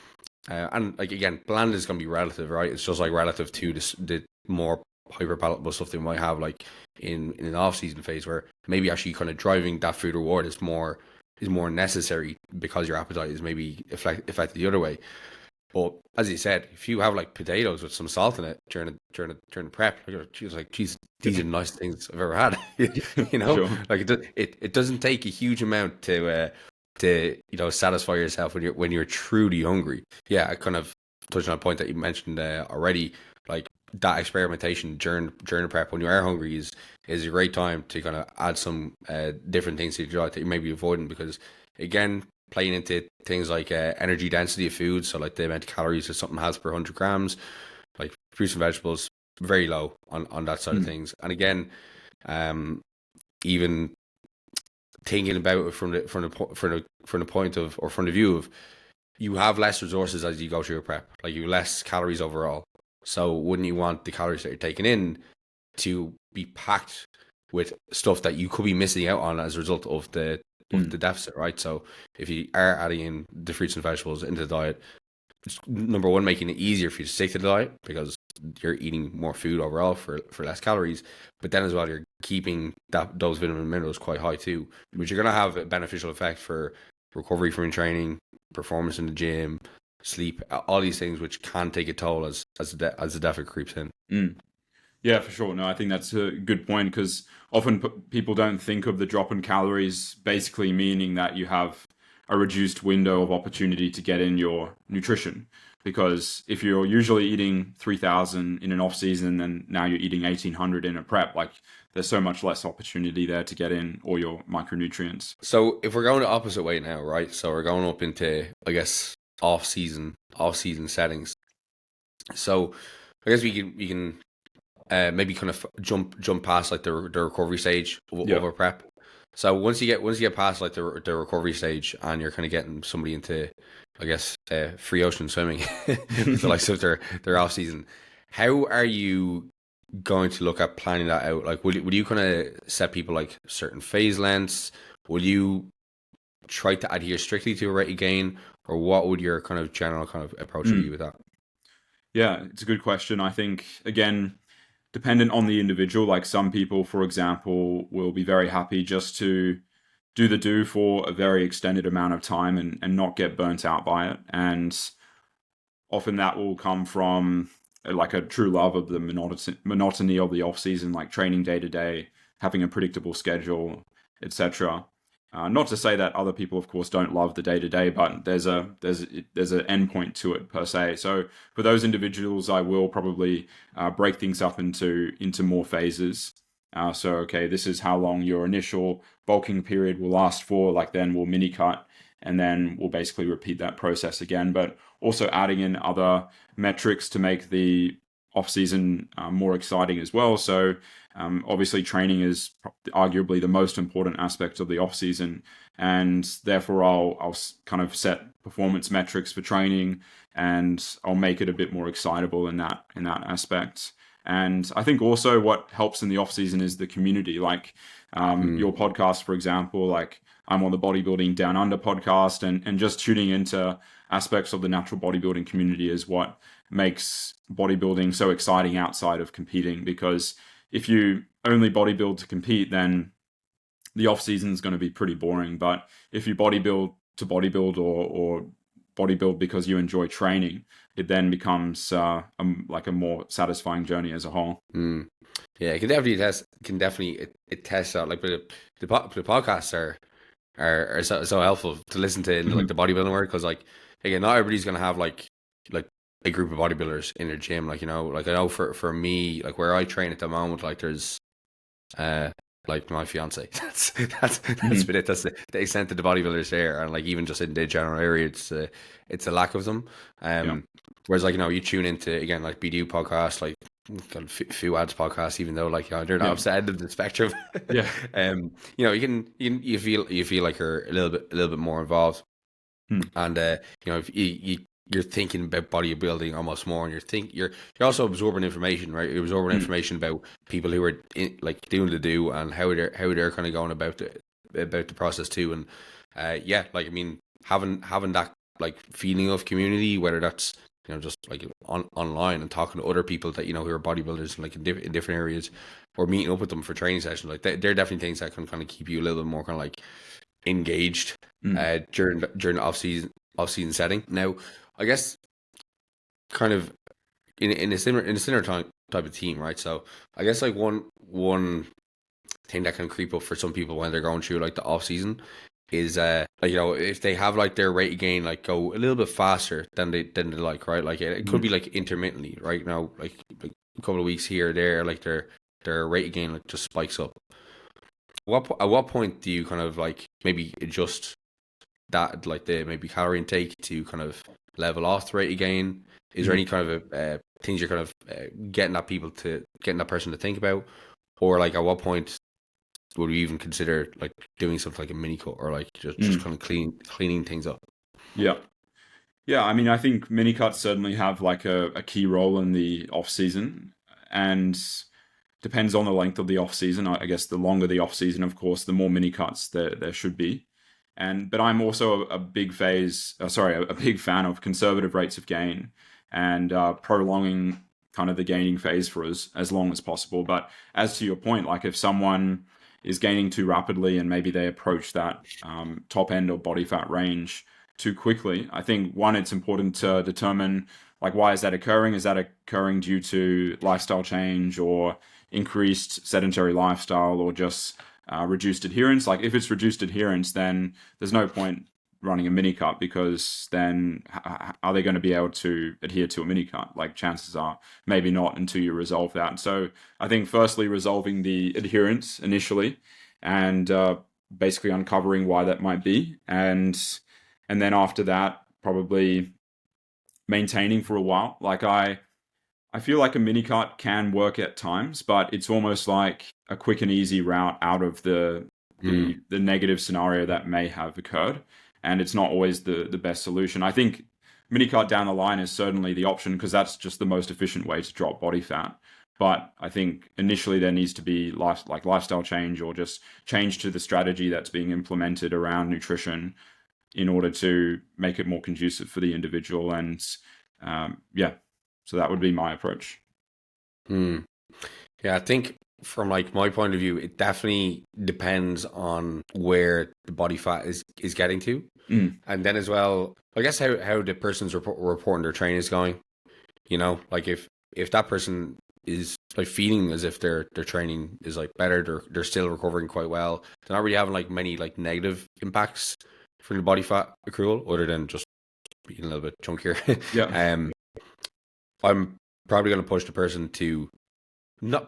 And like again, bland is going to be relative, right? It's just like relative to the more hyper palatable stuff they might have, like in an off season phase, where maybe actually kind of driving that food reward is more necessary because your appetite is maybe affected the other way. But as you said, if you have like potatoes with some salt in it during the prep, she was like, "Geez, these are the nicest things I've ever had." You know, Sure. like it doesn't take a huge amount to satisfy yourself when you're truly hungry. Yeah, I kind of touched on a point that you mentioned already, like that experimentation during the prep when you are hungry is a great time to kind of add some different things to your diet that you may be avoiding, because again, playing into things like energy density of food, so like the amount of calories that something has per 100 grams, like fruits and vegetables, very low on that side of things. And again, even thinking about it from the point of, or from the view of, you have less resources as you go through your prep, like you have less calories overall. So wouldn't you want the calories that you're taking in to be packed with stuff that you could be missing out on as a result of the deficit, right? So if you are adding in the fruits and vegetables into the diet, it's, number one, making it easier for you to stick to the diet because you're eating more food overall for less calories. But then as well, you're keeping those vitamin and minerals quite high too, which are going to have a beneficial effect for recovery from training, performance in the gym, sleep, all these things which can take a toll as the deficit creeps in. Yeah, for sure. No, I think that's a good point, because often people don't think of the drop in calories basically meaning that you have a reduced window of opportunity to get in your nutrition. Because if you're usually eating 3,000 in an off season, then now you're eating 1,800 in a prep, like there's so much less opportunity there to get in all your micronutrients. So if we're going the opposite way now, right? So we're going up into, I guess, off season settings. So I guess we can maybe kind of jump past like the recovery stage of a prep. So once you get past like the recovery stage and you're kind of getting somebody into, I guess, free ocean swimming, the likes of their off season, how are you going to look at planning that out? Like, would you kind of set people like certain phase lengths? Will you try to adhere strictly to a rate of gain, or what would your kind of general kind of approach be with that? Yeah, it's a good question. I think, again, dependent on the individual, like some people, for example, will be very happy just to do the do for a very extended amount of time and not get burnt out by it. And often that will come from like a true love of the monotony of the off season, like training day to day, having a predictable schedule, etc. Not to say that other people, of course, don't love the day to day, but there's an endpoint to it per se. So for those individuals, I will probably break things up into more phases. So okay, this is how long your initial bulking period will last for. Like then we'll mini cut, and then we'll basically repeat that process again. But also adding in other metrics to make the off season more exciting as well. So obviously, training is arguably the most important aspect of the off season, and therefore I'll kind of set performance metrics for training, and I'll make it a bit more excitable in that aspect. And I think also what helps in the off season is the community, like your podcast, for example. Like I'm on the Bodybuilding Down Under podcast, and just tuning into aspects of the natural bodybuilding community is what makes bodybuilding so exciting outside of competing. Because if you only bodybuild to compete, then the off season is going to be pretty boring. But if you bodybuild to bodybuild, or bodybuild because you enjoy training, it then becomes like a more satisfying journey as a whole. Yeah, it can definitely test. It tests out. Like the podcasts are so helpful to listen to in like the bodybuilding world, because like again, not everybody's gonna have like a group of bodybuilders in their gym. Like, you know, like I know for me, like where I train at the moment, like there's like my fiance. That's been it. That's the extent of the bodybuilders there, and like even just in the general area, it's a lack of them. Whereas like, you know, you tune into again like BDU podcast, like got a few ads podcasts, even though like, you know, they're not opposite end of the spectrum. You know, you feel like you're a little bit more involved, and you know, if you're thinking about bodybuilding almost more, and you're also absorbing information, right? You're absorbing information about people who are like doing the do, and how they're kind of going about the process too. And like I mean, having that like feeling of community, whether that's just like online and talking to other people that who are bodybuilders like in different areas, or meeting up with them for training sessions. Like they're definitely things that can kind of keep you a little bit more kind of like engaged during the off season setting. Now, I guess kind of in a similar type of team, right? So I guess like one thing that can creep up for some people when they're going through like the off season is like, if they have like their rate of gain like go a little bit faster than they like, right? Like it could be like intermittently, right? Now like a couple of weeks here or there, like their rate of gain like just spikes up. At what point do you kind of like maybe adjust that, like the maybe calorie intake to kind of level off the rate of gain? Is there any kind of things you're kind of getting that person to think about, or like at what point would we even consider like doing something like a mini cut, or like just kind of cleaning things up? Yeah. Yeah, I mean, I think mini cuts certainly have like a key role in the off season, and depends on the length of the off season. I guess the longer the off season, of course, the more mini cuts there should be. But I'm also a big big fan of conservative rates of gain, and prolonging kind of the gaining phase for as long as possible. But as to your point, like if someone is gaining too rapidly and maybe they approach that top end of body fat range too quickly, I think one, it's important to determine like why is that occurring? Is that occurring due to lifestyle change or increased sedentary lifestyle, or just reduced adherence? Like if it's reduced adherence, then there's no point running a mini cut, because then are they going to be able to adhere to a mini cut? Like chances are maybe not until you resolve that. So I think firstly resolving the adherence initially, and basically uncovering why that might be, and then after that probably maintaining for a while. Like I feel like a mini cut can work at times, but it's almost like a quick and easy route out of the negative scenario that may have occurred, and it's not always the best solution. I think mini cut down the line is certainly the option, because that's just the most efficient way to drop body fat. But I think initially there needs to be lifestyle change, or just change to the strategy that's being implemented around nutrition in order to make it more conducive for the individual. And so that would be my approach. Yeah, I think from like my point of view, it definitely depends on where the body fat is getting to, and then as well, I guess how the person's reporting their training is going. Like if that person is like feeling as if their training is like better, they're still recovering quite well, they're not really having like many like negative impacts from the body fat accrual, other than just being a little bit chunkier. Yeah. I'm probably going to push the person to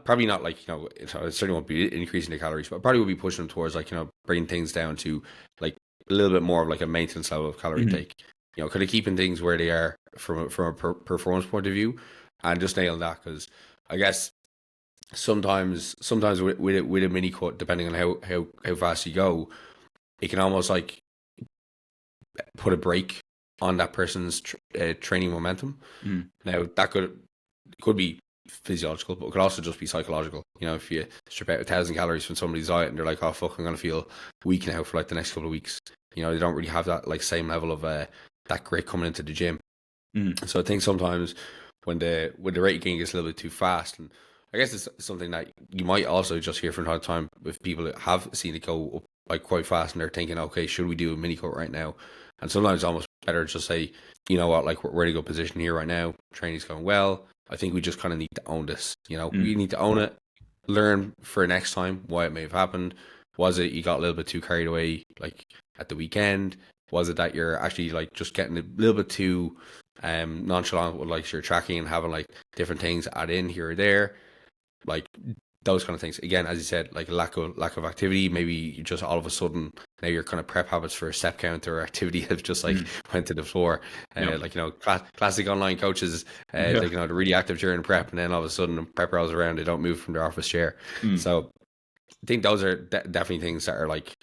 probably not like, it certainly won't be increasing the calories, but probably will be pushing them towards like, bringing things down to like a little bit more of like a maintenance level of calorie intake, kind of keeping things where they are from a performance point of view, and just nailing that. Because I guess sometimes with a mini cut, depending on how fast you go, it can almost like put a brake on that person's training momentum. Now that could be physiological, but it could also just be psychological. If you strip out 1,000 calories from somebody's diet and they're like, oh fuck, I'm gonna feel weak now for like the next couple of weeks, they don't really have that like same level of that grit coming into the gym. So I think sometimes when the rate of gain gets a little bit too fast, and I guess it's something that you might also just hear from time to time with people that have seen it go up like quite fast, and they're thinking, okay, should we do a mini cut right now? And sometimes it's almost better to just say, you know what, like we're in a good position here right now, training's going well, I think we just kind of need to own this. We need to own it, learn for next time why it may have happened. Was it you got a little bit too carried away like at the weekend? Was it that you're actually like just getting a little bit too nonchalant with like your tracking and having like different things add in here or there? Like those kind of things. Again, as you said, like lack of activity. Maybe you just all of a sudden now your kind of prep habits for a step count or activity have just like went to the floor. Like classic online coaches, like they're really active during prep, and then all of a sudden the prep rolls around, they don't move from their office chair. So I think those are definitely things that are like,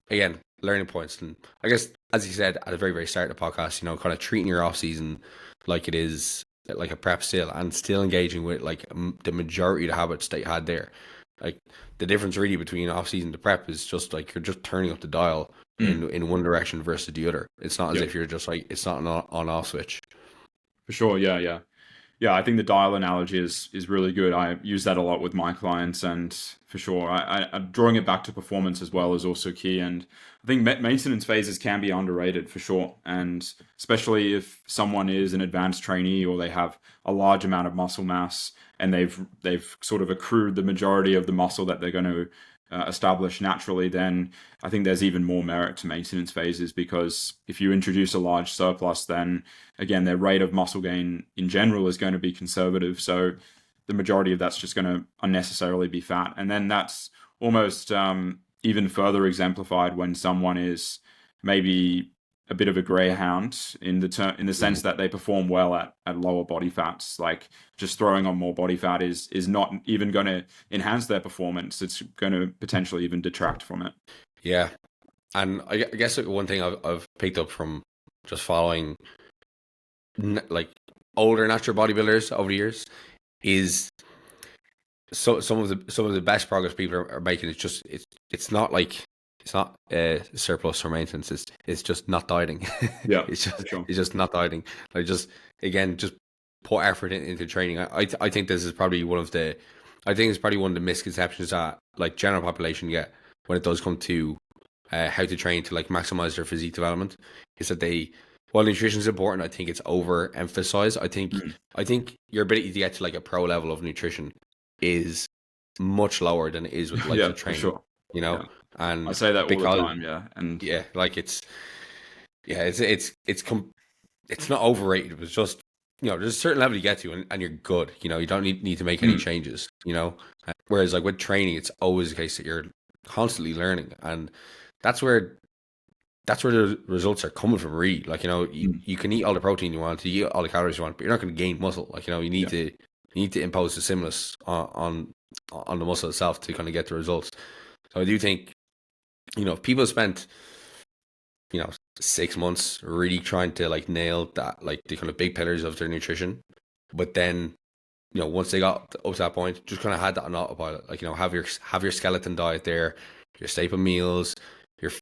again, learning points. And I guess as you said at the very very start of the podcast, kind of treating your off season like it is like a prep still, and still engaging with like the majority of the habits that you had there. Like the difference really between off season to prep is just like you're just turning up the dial Mm. in one direction versus the other. It's not as Yeah, if you're just like, it's not an on off switch. for sure. Yeah, yeah. Yeah, I think the dial analogy is really good. I use that a lot with my clients, and for sure, drawing it back to performance as well is also key. And I think maintenance phases can be underrated for sure, and especially if someone is an advanced trainee or they have a large amount of muscle mass and they've sort of accrued the majority of the muscle that they're going to establish naturally, then I think there's even more merit to maintenance phases, because if you introduce a large surplus, then again, their rate of muscle gain in general is going to be conservative. So the majority of that's just going to unnecessarily be fat. And then that's almost even further exemplified when someone is maybe a bit of a greyhound in the sense that they perform well at lower body fats. Like just throwing on more body fat is not even going to enhance their performance. It's going to potentially even detract from it. Yeah. And I guess one thing I've picked up from just following like older natural bodybuilders over the years is some of the best progress people are making. It's just it's not like it's not surplus or maintenance. It's just not dieting. Yeah, it's for sure. just not dieting. Like just again just put effort into training. I think this is probably one of the misconceptions that like general population get when it does come to how to train to like maximize their physique development, is that while nutrition is important, I think it's overemphasized. I think your ability to get to like a pro level of nutrition is much lower than it is with like Yeah, the for training, sure. you know, Yeah, I and say that all the because time. Yeah, and yeah, like it's not overrated. It's just, there's a certain level you get to and you're good. You don't need to make any mm, changes. Whereas like with training, it's always the case that you're constantly learning, and that's where the results are coming from. Really, like mm, you can eat all the protein you want, you eat all the calories you want, but you're not going to gain muscle. Like you yeah, need to impose the stimulus on the muscle itself to kind of get the results. So I do think if people spent 6 months really trying to like nail that, like the kind of big pillars of their nutrition, but then once they got up to that point, just kind of had that on autopilot. Like have your skeleton diet there, your staple meals,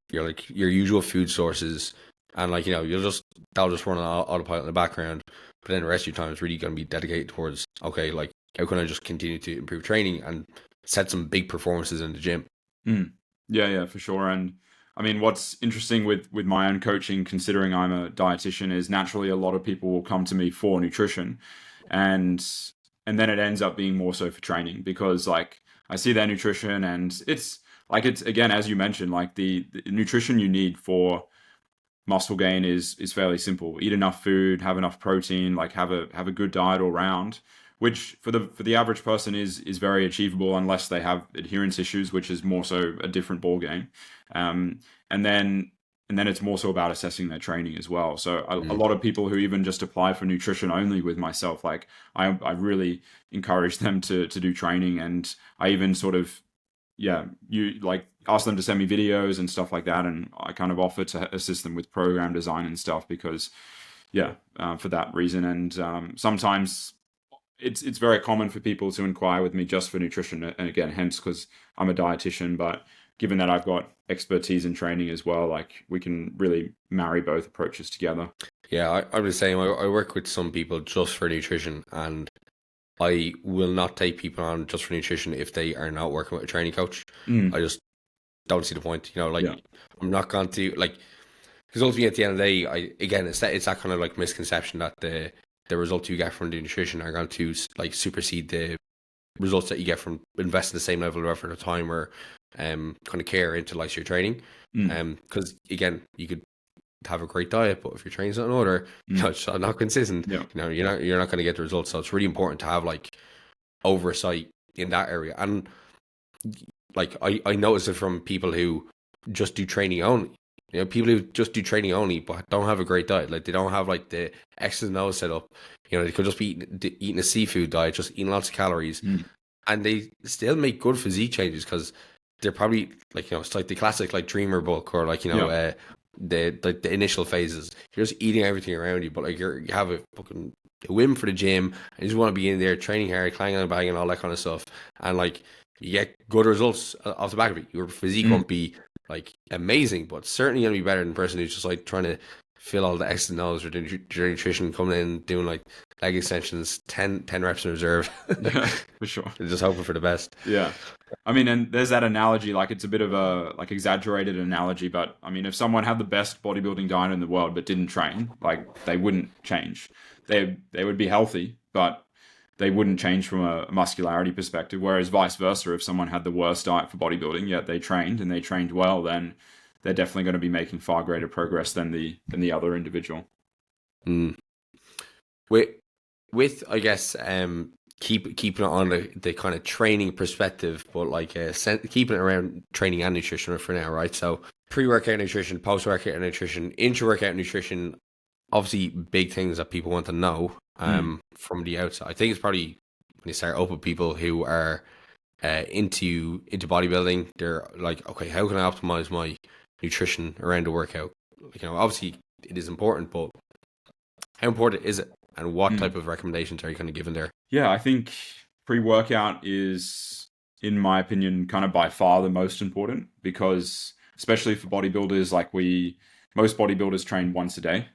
your usual food sources, and like that'll just run on autopilot in the background. But then the rest of your time is really going to be dedicated towards, okay, like how can I just continue to improve training and set some big performances in the gym. mm. Yeah, yeah, for sure. And I mean, what's interesting with my own coaching, considering I'm a dietitian, is naturally a lot of people will come to me for nutrition, and then it ends up being more so for training, because like I see their nutrition and it's again, as you mentioned, like the nutrition you need for muscle gain is fairly simple. Eat enough food, have enough protein, like have a good diet all round, which for the average person is very achievable unless they have adherence issues, which is more so a different ball game. Um, and then it's more so about assessing their training as well. So a Mm. lot of people who even just apply for nutrition only with myself, like I really encourage them to do training, and I even sort of you like ask them to send me videos and stuff like that, and I kind of offer to assist them with program design and stuff, because for that reason. And sometimes it's very common for people to inquire with me just for nutrition, and again, hence because I'm a dietitian. But given that I've got expertise in training as well, like we can really marry both approaches together. Yeah, I'm the same. I work with some people just for nutrition, and I will not take people on just for nutrition if they are not working with a training coach. Mm, I just don't see the point. Like yeah. I'm not going to like, because ultimately at the end of the day, it's that kind of like misconception that the results you get from the nutrition are going to like supersede the results that you get from investing the same level of effort or time or kind of care into like your training. Mm, Because again, you could have a great diet, but if your training's not in order, mm, it's not consistent. yeah. You're not going to get the results. So it's really important to have like oversight in that area. And like I notice it from people who just do training only. People who just do training only but don't have a great diet. Like they don't have like the X's and O's set up. They could just be eating a seafood diet, just eating lots of calories, Mm, and they still make good physique changes because they're probably like it's like the classic like dreamer bulk, or like yeah. the initial phases. You're just eating everything around you, but like you have a fucking whim for the gym and you just want to be in there training hard, clanging on the bag and all that kind of stuff, and like you get good results off the back of it. Your physique Mm, won't be like amazing, but certainly gonna be better than the person who's just like trying to fill all the X's and O's or their nutrition, coming in doing like leg extensions, 10 reps in reserve. Yeah, for sure. They're just hoping for the best. Yeah. I mean, and there's that analogy, like it's a bit of a like exaggerated analogy, but I mean, if someone had the best bodybuilding diet in the world but didn't train, like they wouldn't change. They would be healthy, but they wouldn't change from a muscularity perspective. Whereas vice versa, if someone had the worst diet for bodybuilding, yet they trained and they trained well, then they're definitely going to be making far greater progress than the other individual. Mm. With I guess keeping it on the kind of training perspective, but like keeping it around training and nutrition for now, right? So pre-workout nutrition, post-workout nutrition, intra-workout nutrition, obviously big things that people want to know from the outside. I think it's probably when you start up with people who are into bodybuilding, they're like, okay, how can I optimize my nutrition around the workout? Obviously it is important, but how important is it? And what type of recommendations are you kind of given there? Yeah, I think pre-workout is, in my opinion, kind of by far the most important, because especially for bodybuilders, like most bodybuilders train once a day,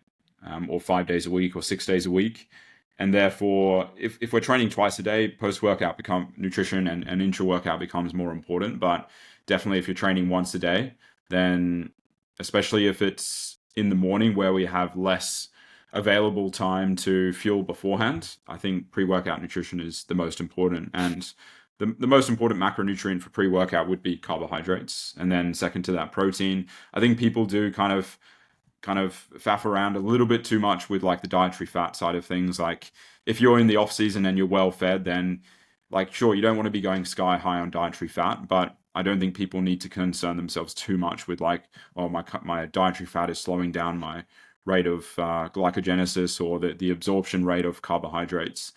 or 5 days a week or 6 days a week. And therefore, if we're training twice a day, post-workout nutrition and intra-workout becomes more important. But definitely if you're training once a day, then especially if it's in the morning where we have less available time to fuel beforehand, I think pre-workout nutrition is the most important. And the most important macronutrient for pre-workout would be carbohydrates. And then second to that, protein. I think people do kind of faff around a little bit too much with like the dietary fat side of things. Like if you're in the off season and you're well fed, then like, sure, you don't want to be going sky high on dietary fat, but I don't think people need to concern themselves too much with like, oh, my dietary fat is slowing down my rate of glycogenesis or the absorption rate of carbohydrates.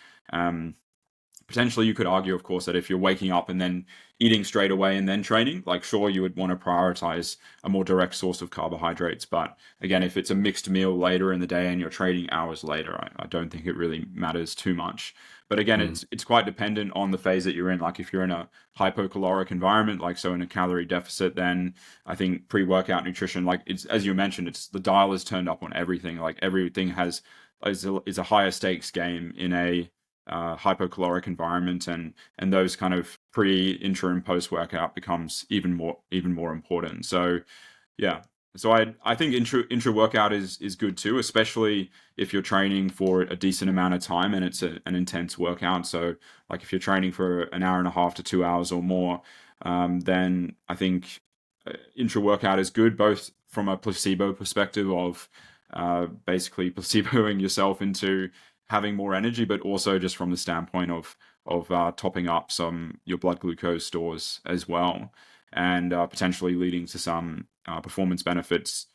Potentially you could argue, of course, that if you're waking up and then eating straight away and then training, like sure, you would want to prioritize a more direct source of carbohydrates. But again, if it's a mixed meal later in the day and you're training hours later, I don't think it really matters too much. But again, it's quite dependent on the phase that you're in. Like if you're in a hypocaloric environment, like so in a calorie deficit, then I think pre-workout nutrition, like it's, as you mentioned, it's the dial is turned up on everything. Like everything is a higher stakes game in a hypocaloric environment, and those kind of pre, intra, and post workout becomes even more important. So yeah, so I think intra workout is good too, especially if you're training for a decent amount of time and it's an intense workout. So like if you're training for an hour and a half to 2 hours or more, then I think intra workout is good, both from a placebo perspective of basically placeboing yourself into having more energy, but also just from the standpoint of topping up your blood glucose stores as well, and potentially leading to some performance benefits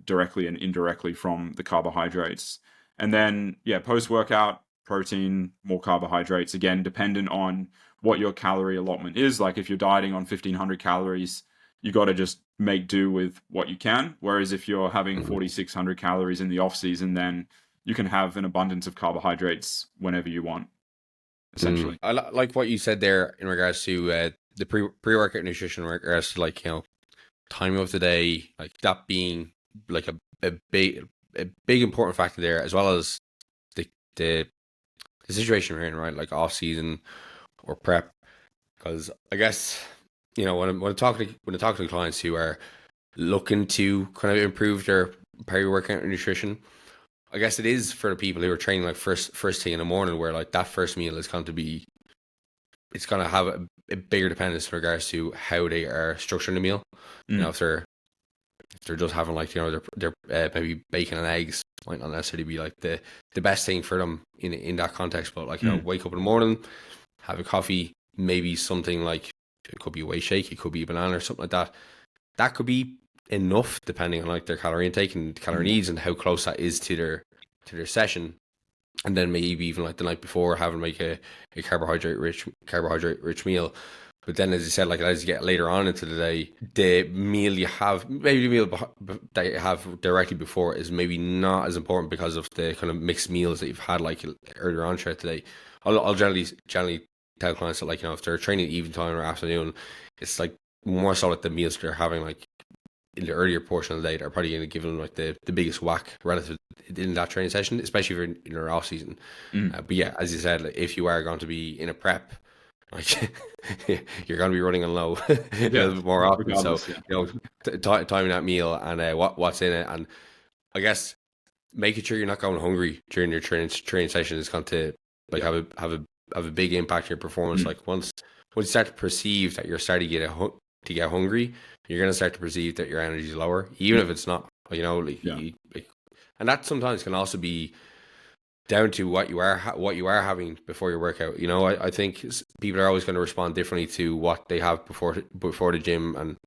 directly and indirectly from the carbohydrates. And then post-workout protein, more carbohydrates, again dependent on what your calorie allotment is. Like if you're dieting on 1500 calories, you got to just make do with what you can. Whereas if you're having 4600 calories in the off season, then you can have an abundance of carbohydrates whenever you want, essentially. I like what you said there in regards to the pre-workout nutrition, in regards to like, timing of the day, like that being like a big important factor there, as well as the situation we're in, right? Like off season or prep. Because I guess, when I talk to clients who are looking to kind of improve their pre-workout nutrition, I guess it is for the people who are training like first thing in the morning, where like that first meal is going to be, it's going to have a bigger dependence in regards to how they are structuring the meal. If they're just having like, they're maybe bacon and eggs, might not necessarily be like the best thing for them in that context. But like, wake up in the morning, have a coffee, maybe something like, it could be a whey shake, it could be a banana or something like that. That could be enough depending on like their calorie intake and calorie needs and how close that is to their session. And then maybe even like the night before having like a carbohydrate rich meal. But then, as you said, like as you get later on into the day, the meal you have, maybe the meal that you have directly before is maybe not as important because of the kind of mixed meals that you've had like earlier on throughout the day. I'll generally tell clients that, like, if they're training evening time or afternoon, it's like more so like the meals they're having like in the earlier portion of the day, they're probably going to give them like the biggest whack relative in that training session, especially if you're in your off season. But yeah, as you said, like, if you are going to be in a prep, like you're going to be running on low a little bit more often. So timing that meal and what's in it, and I guess making sure you're not going hungry during your training session is going to like have a big impact on your performance. Like once you start to perceive that you're starting to get hungry, you're going to start to perceive that your energy is lower, even if it's not. And that sometimes can also be down to what you are having before your workout. I think people are always going to respond differently to what they have before the gym and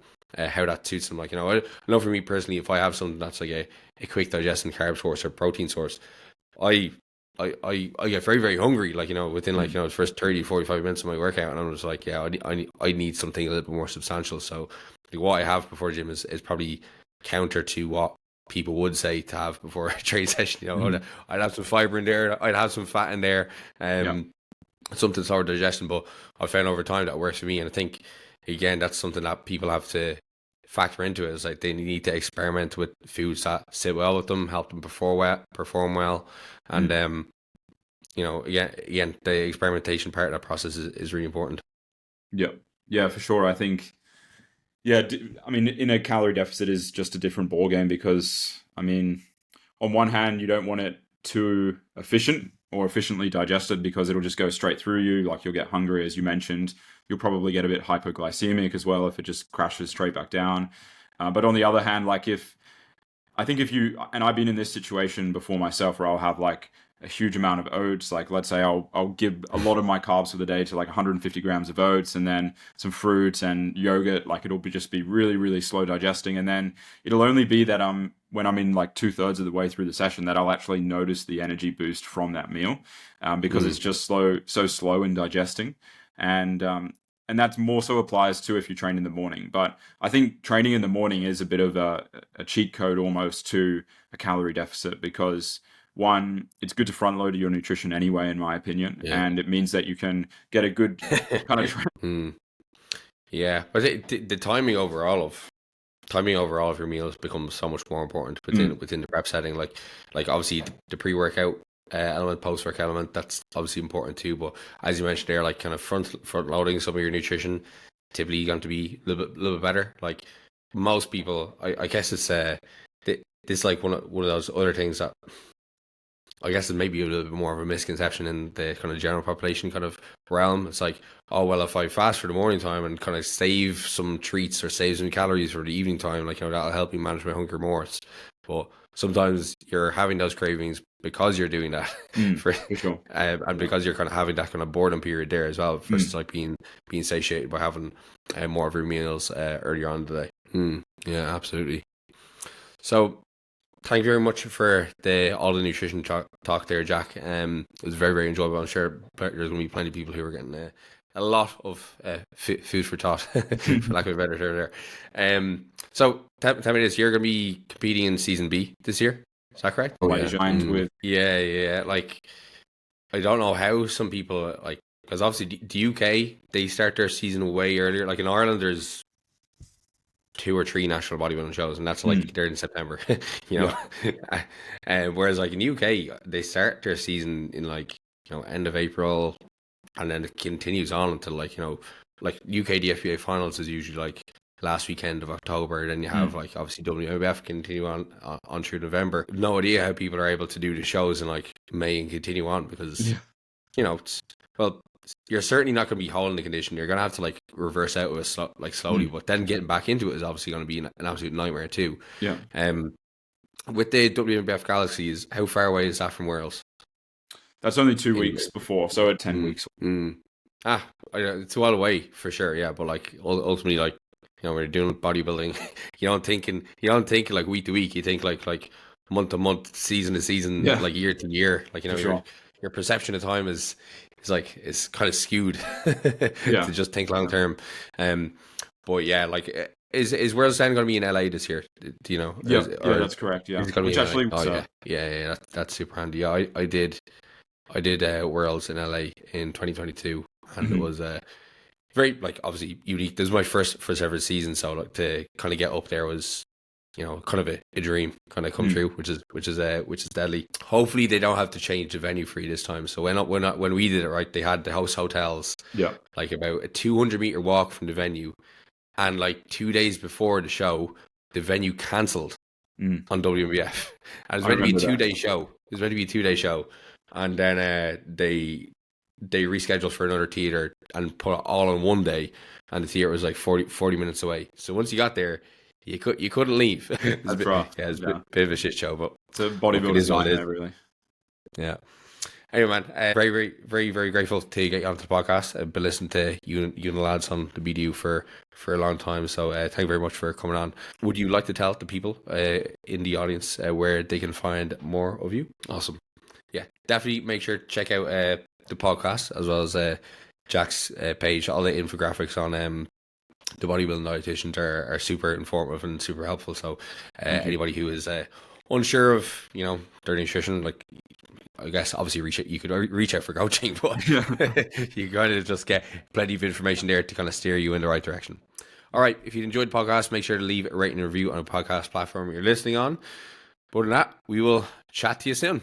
how that suits them. Like, I know for me personally, if I have something that's like a quick digesting carb source or protein source, I get very, very hungry, like, within like, the first 30-45 minutes of my workout, and I'm just like, I need something a little bit more substantial. So like, what I have before gym is probably counter to what people would say to have before a training session. I'd have some fiber in there, I'd have some fat in there, something slower digestion, but I found over time that works for me. And I think, again, that's something that people have to factor into it. It's like they need to experiment with foods that sit well with them, help them perform well, and again, the experimentation part of that process is really important. Yeah, for sure. I think, I mean, in a calorie deficit is just a different ball game because, I mean, on one hand, you don't want it too efficient or efficiently digested because it'll just go straight through you. Like, you'll get hungry, as you mentioned. You'll probably get a bit hypoglycemic as well if it just crashes straight back down. But on the other hand, like if you, and I've been in this situation before myself where I'll have like a huge amount of oats, like let's say I'll give a lot of my carbs for the day to like 150 grams of oats and then some fruits and yogurt. Like it'll just be really, really slow digesting. And then it'll only be that when I'm in like 2/3 of the way through the session that I'll actually notice the energy boost from that meal because it's just so slow in digesting. And that more so applies to if you train in the morning. But I think training in the morning is a bit of a cheat code almost to a calorie deficit because, one, it's good to front load your nutrition anyway, in my opinion. Yeah. And it means that you can get a good kind of... Yeah, but the timing overall of your meals becomes so much more important within the prep setting. Like obviously the pre-workout element, post-work element, that's obviously important too. But as you mentioned there, like kind of front loading some of your nutrition, typically going to be a little bit better. Like most people, I guess it's this like one of those other things that I guess is maybe a little bit more of a misconception in the kind of general population kind of realm. It's like, oh well, if I fast for the morning time and kind of save some treats or save some calories for the evening time, like, that'll help me manage my hunger more. But sometimes you're having those cravings because you're doing that for sure, and because you're kind of having that kind of boredom period there as well, versus like being satiated by having more of your meals earlier on today. Yeah, absolutely. So thank you very much for all the nutrition talk there, Jack. It was very, very enjoyable. I'm sure there's going to be plenty of people who are getting a lot of food for thought, for lack of a better term there. So tell me this, you're going to be competing in Season B this year. Is that correct? Yeah. Like, I don't know how some people, like, because obviously the UK, they start their season way earlier. Like in Ireland, there's 2 or 3 national bodybuilding shows, and that's like they're in September, whereas like in the UK, they start their season in like, end of April, and then it continues on until like, like UK DFBA finals is usually like last weekend of October. Then you have like obviously WWF continue on through November. No idea how people are able to do the shows in like May and continue on because you're certainly not going to be holding the condition. You're going to have to like reverse out with it slowly, but then getting back into it is obviously going to be an absolute nightmare too. Yeah. With the WWF Galaxies, how far away is that from Worlds? That's only 2 weeks before, so at 10 weeks. It's a while away for sure. Yeah, but like ultimately, like, when you're doing bodybuilding, you don't think like week to week. You think like month to month, season to season, like year to year. Like, your perception of time is kind of skewed to just think long term. But yeah, like is World's End going to be in LA this year? Do you know? Yeah, that's correct. Yeah, which actually, that's super handy. Yeah, I did Worlds in LA in 2022, and it very like obviously unique. This was my first ever season, so like to kind of get up there was, kind of a dream kind of come true, which is deadly. Hopefully they don't have to change the venue for you this time. So when we did it, right, they had the house hotels, Yeah. like about a 200-meter walk from the venue, and like 2 days before the show, the venue cancelled on WMBF, and it was meant to be a 2-day show. It was meant to be a 2-day show, and then they rescheduled for another theater and put it all on one day, and the theater was like 40 minutes away. So once you got there, you couldn't leave. It was a bit of a shit show, but it's a bodybuilder's nightmare, really. Yeah. Anyway, man, very, very, very, very grateful to get you onto the podcast. I've been listening to you and the lads on the BDU for a long time. So thank you very much for coming on. Would you like to tell the people in the audience where they can find more of you? Awesome. Yeah, definitely make sure to check out the podcast as well as Jack's page. All the infographics on the bodybuilding dietitians are super informative and super helpful. So anybody who is unsure of their nutrition, like, I guess obviously you could reach out for coaching, but you kind of just get plenty of information there to kind of steer you in the right direction. All right, if you enjoyed the podcast, make sure to leave a rating and review on a podcast platform you're listening on. But other than that, we will chat to you soon.